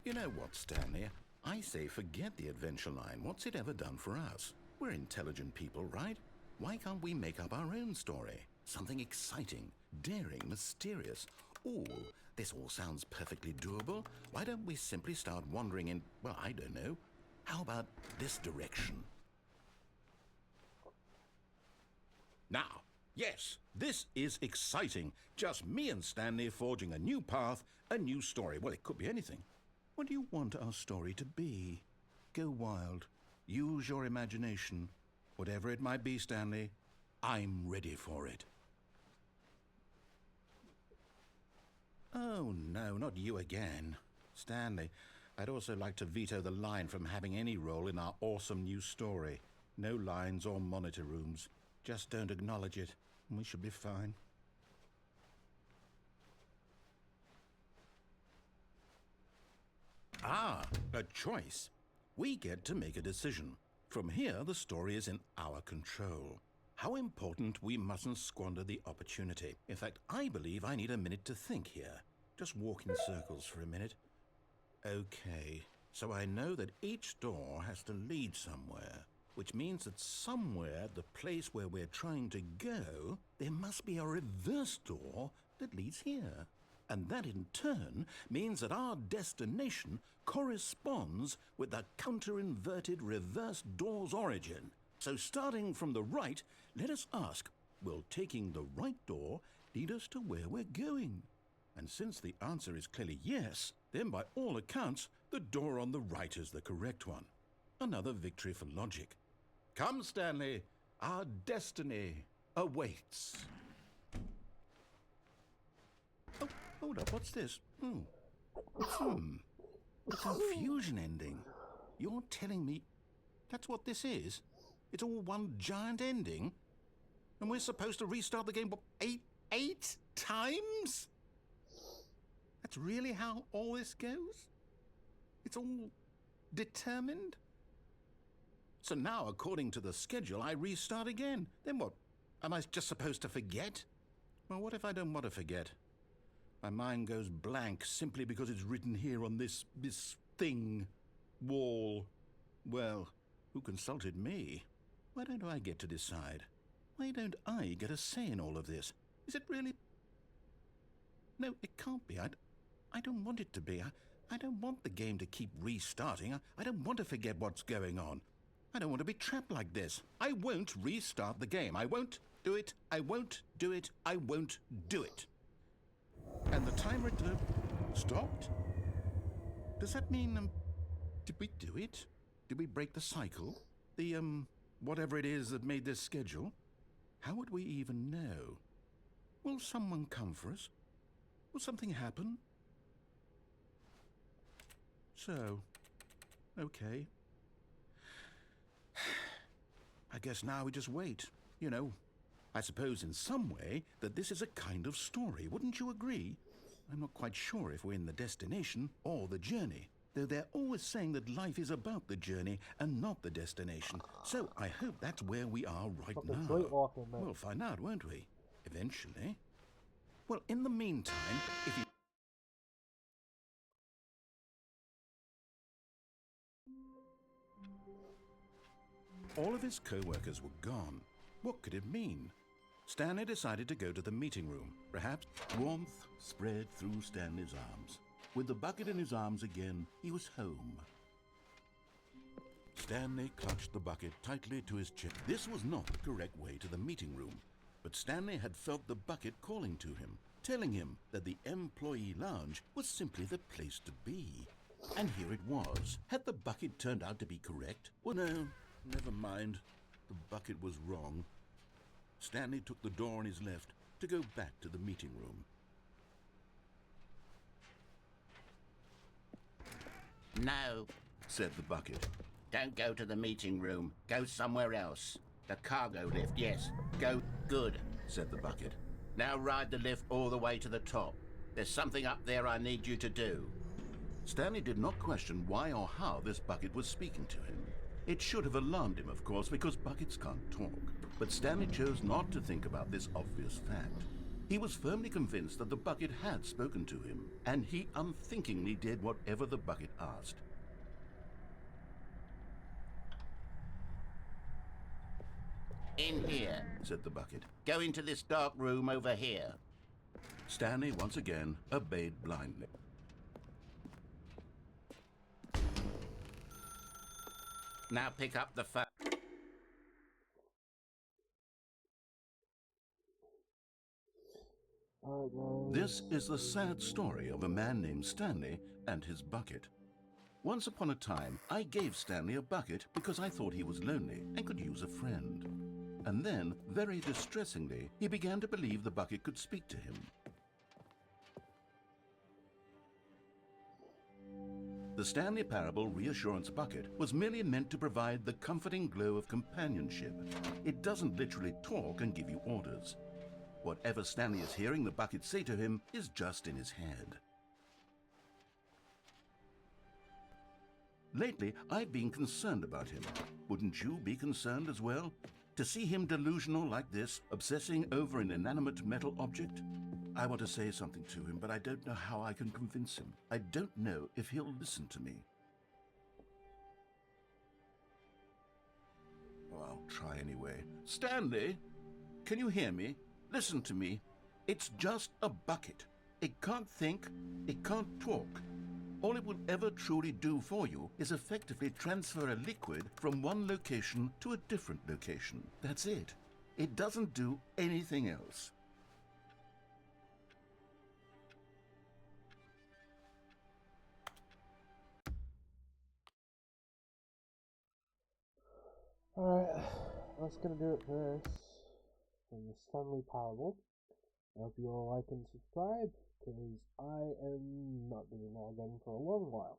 [SPEAKER 2] You know what, Stanley? I say forget the adventure line. What's it ever done for us? We're intelligent people, right? Why can't we make up our own story? Something exciting, daring, mysterious. This all sounds perfectly doable. Why don't we simply start wandering in, well, I don't know. How about this direction? Now, yes, this is exciting. Just me and Stanley forging a new path, a new story. Well, it could be anything. What do you want our story to be? Go wild. Use your imagination. Whatever it might be, Stanley, I'm ready for it. Oh, no, not you again. Stanley, I'd also like to veto the line from having any role in our awesome new story. No lines or monitor rooms. Just don't acknowledge it, and we should be fine. Ah, a choice. We get to make a decision. From here, the story is in our control. How important we mustn't squander the opportunity. In fact, I believe I need a minute to think here. Just walk in circles for a minute. Okay, so I know that each door has to lead somewhere, which means that somewhere, the place where we're trying to go, there must be a reverse door that leads here. And that in turn means that our destination corresponds with the counter-inverted reverse door's origin. So starting from the right, let us ask, will taking the right door lead us to where we're going? And since the answer is clearly yes, then by all accounts, the door on the right is the correct one. Another victory for logic. Come, Stanley, our destiny awaits. Oh, hold up, what's this? It's a fusion ending. You're telling me that's what this is? It's all one giant ending? And we're supposed to restart the game, what, eight times? That's really how all this goes? It's all determined? So now, according to the schedule, I restart again. Then what? Am I just supposed to forget? Well, what if I don't want to forget? My mind goes blank simply because it's written here on this thing, wall. Well, who consulted me? Why don't I get to decide? Why don't I get a say in all of this? Is it really? No, it can't be. I don't want it to be. I don't want the game to keep restarting. I don't want to forget what's going on. I don't want to be trapped like this. I won't restart the game. I won't do it. I won't do it. I won't do it. And the timer stopped? Does that mean, did we do it? Did we break the cycle? The, whatever it is that made this schedule? How would we even know? Will someone come for us? Will something happen? So, okay.
[SPEAKER 3] I guess now we just wait. You know, I suppose in some way that this is a kind of story, wouldn't you agree? I'm not quite sure if we're in the destination or the journey, though they're always saying that life is about the journey and not the destination. So I hope that's where we are right
[SPEAKER 1] Fucking
[SPEAKER 3] now.
[SPEAKER 1] sleepwalking, mate.
[SPEAKER 3] We'll find out, won't we? Eventually. Well, in the meantime, if you... All of his co-workers were gone. What could it mean? Stanley decided to go to the meeting room. Perhaps warmth spread through Stanley's arms. With the bucket in his arms again, he was home. Stanley clutched the bucket tightly to his chest. This was not the correct way to the meeting room, but Stanley had felt the bucket calling to him, telling him that the employee lounge was simply the place to be. And here it was. Had the bucket turned out to be correct? Well, no, never mind. The bucket was wrong. Stanley took the door on his left to go back to the meeting room.
[SPEAKER 8] No,
[SPEAKER 3] Said the bucket.
[SPEAKER 8] don't go to the meeting room. Go somewhere else. The cargo lift, yes. Go. Good,
[SPEAKER 3] Said the bucket.
[SPEAKER 8] now ride the lift all the way to the top. There's something up there I need you to do.
[SPEAKER 3] Stanley did not question why or how this bucket was speaking to him. It should have alarmed him, of course, because buckets can't talk. But Stanley chose not to think about this obvious fact. He was firmly convinced that the bucket had spoken to him, and he unthinkingly did whatever the bucket asked.
[SPEAKER 8] In here.
[SPEAKER 3] Said the bucket.
[SPEAKER 8] Go into this dark room over here.
[SPEAKER 3] Stanley once again obeyed blindly.
[SPEAKER 8] Now pick up the phone.
[SPEAKER 1] Alright, guys.
[SPEAKER 3] This is the sad story of a man named Stanley and his bucket. Once upon a time, I gave Stanley a bucket because I thought he was lonely and could use a friend. And then, very distressingly, he began to believe the bucket could speak to him. The Stanley Parable Reassurance Bucket was merely meant to provide the comforting glow of companionship. It doesn't literally talk and give you orders. Whatever Stanley is hearing the bucket say to him is just in his head. Lately, I've been concerned about him. Wouldn't you be concerned as well? To see him delusional like this, obsessing over an inanimate metal object? I want to say something to him, but I don't know how I can convince him. I don't know if he'll listen to me. Oh, I'll try anyway. Stanley, can you hear me? Listen to me. It's just a bucket. It can't think, it can't talk. All it will ever truly do for you is effectively transfer a liquid from one location to a different location. That's it. It doesn't do anything else.
[SPEAKER 1] Alright, that's gonna do it for this. For the Stanley Parable. I hope you all like and subscribe, because I am not doing that again for a long while.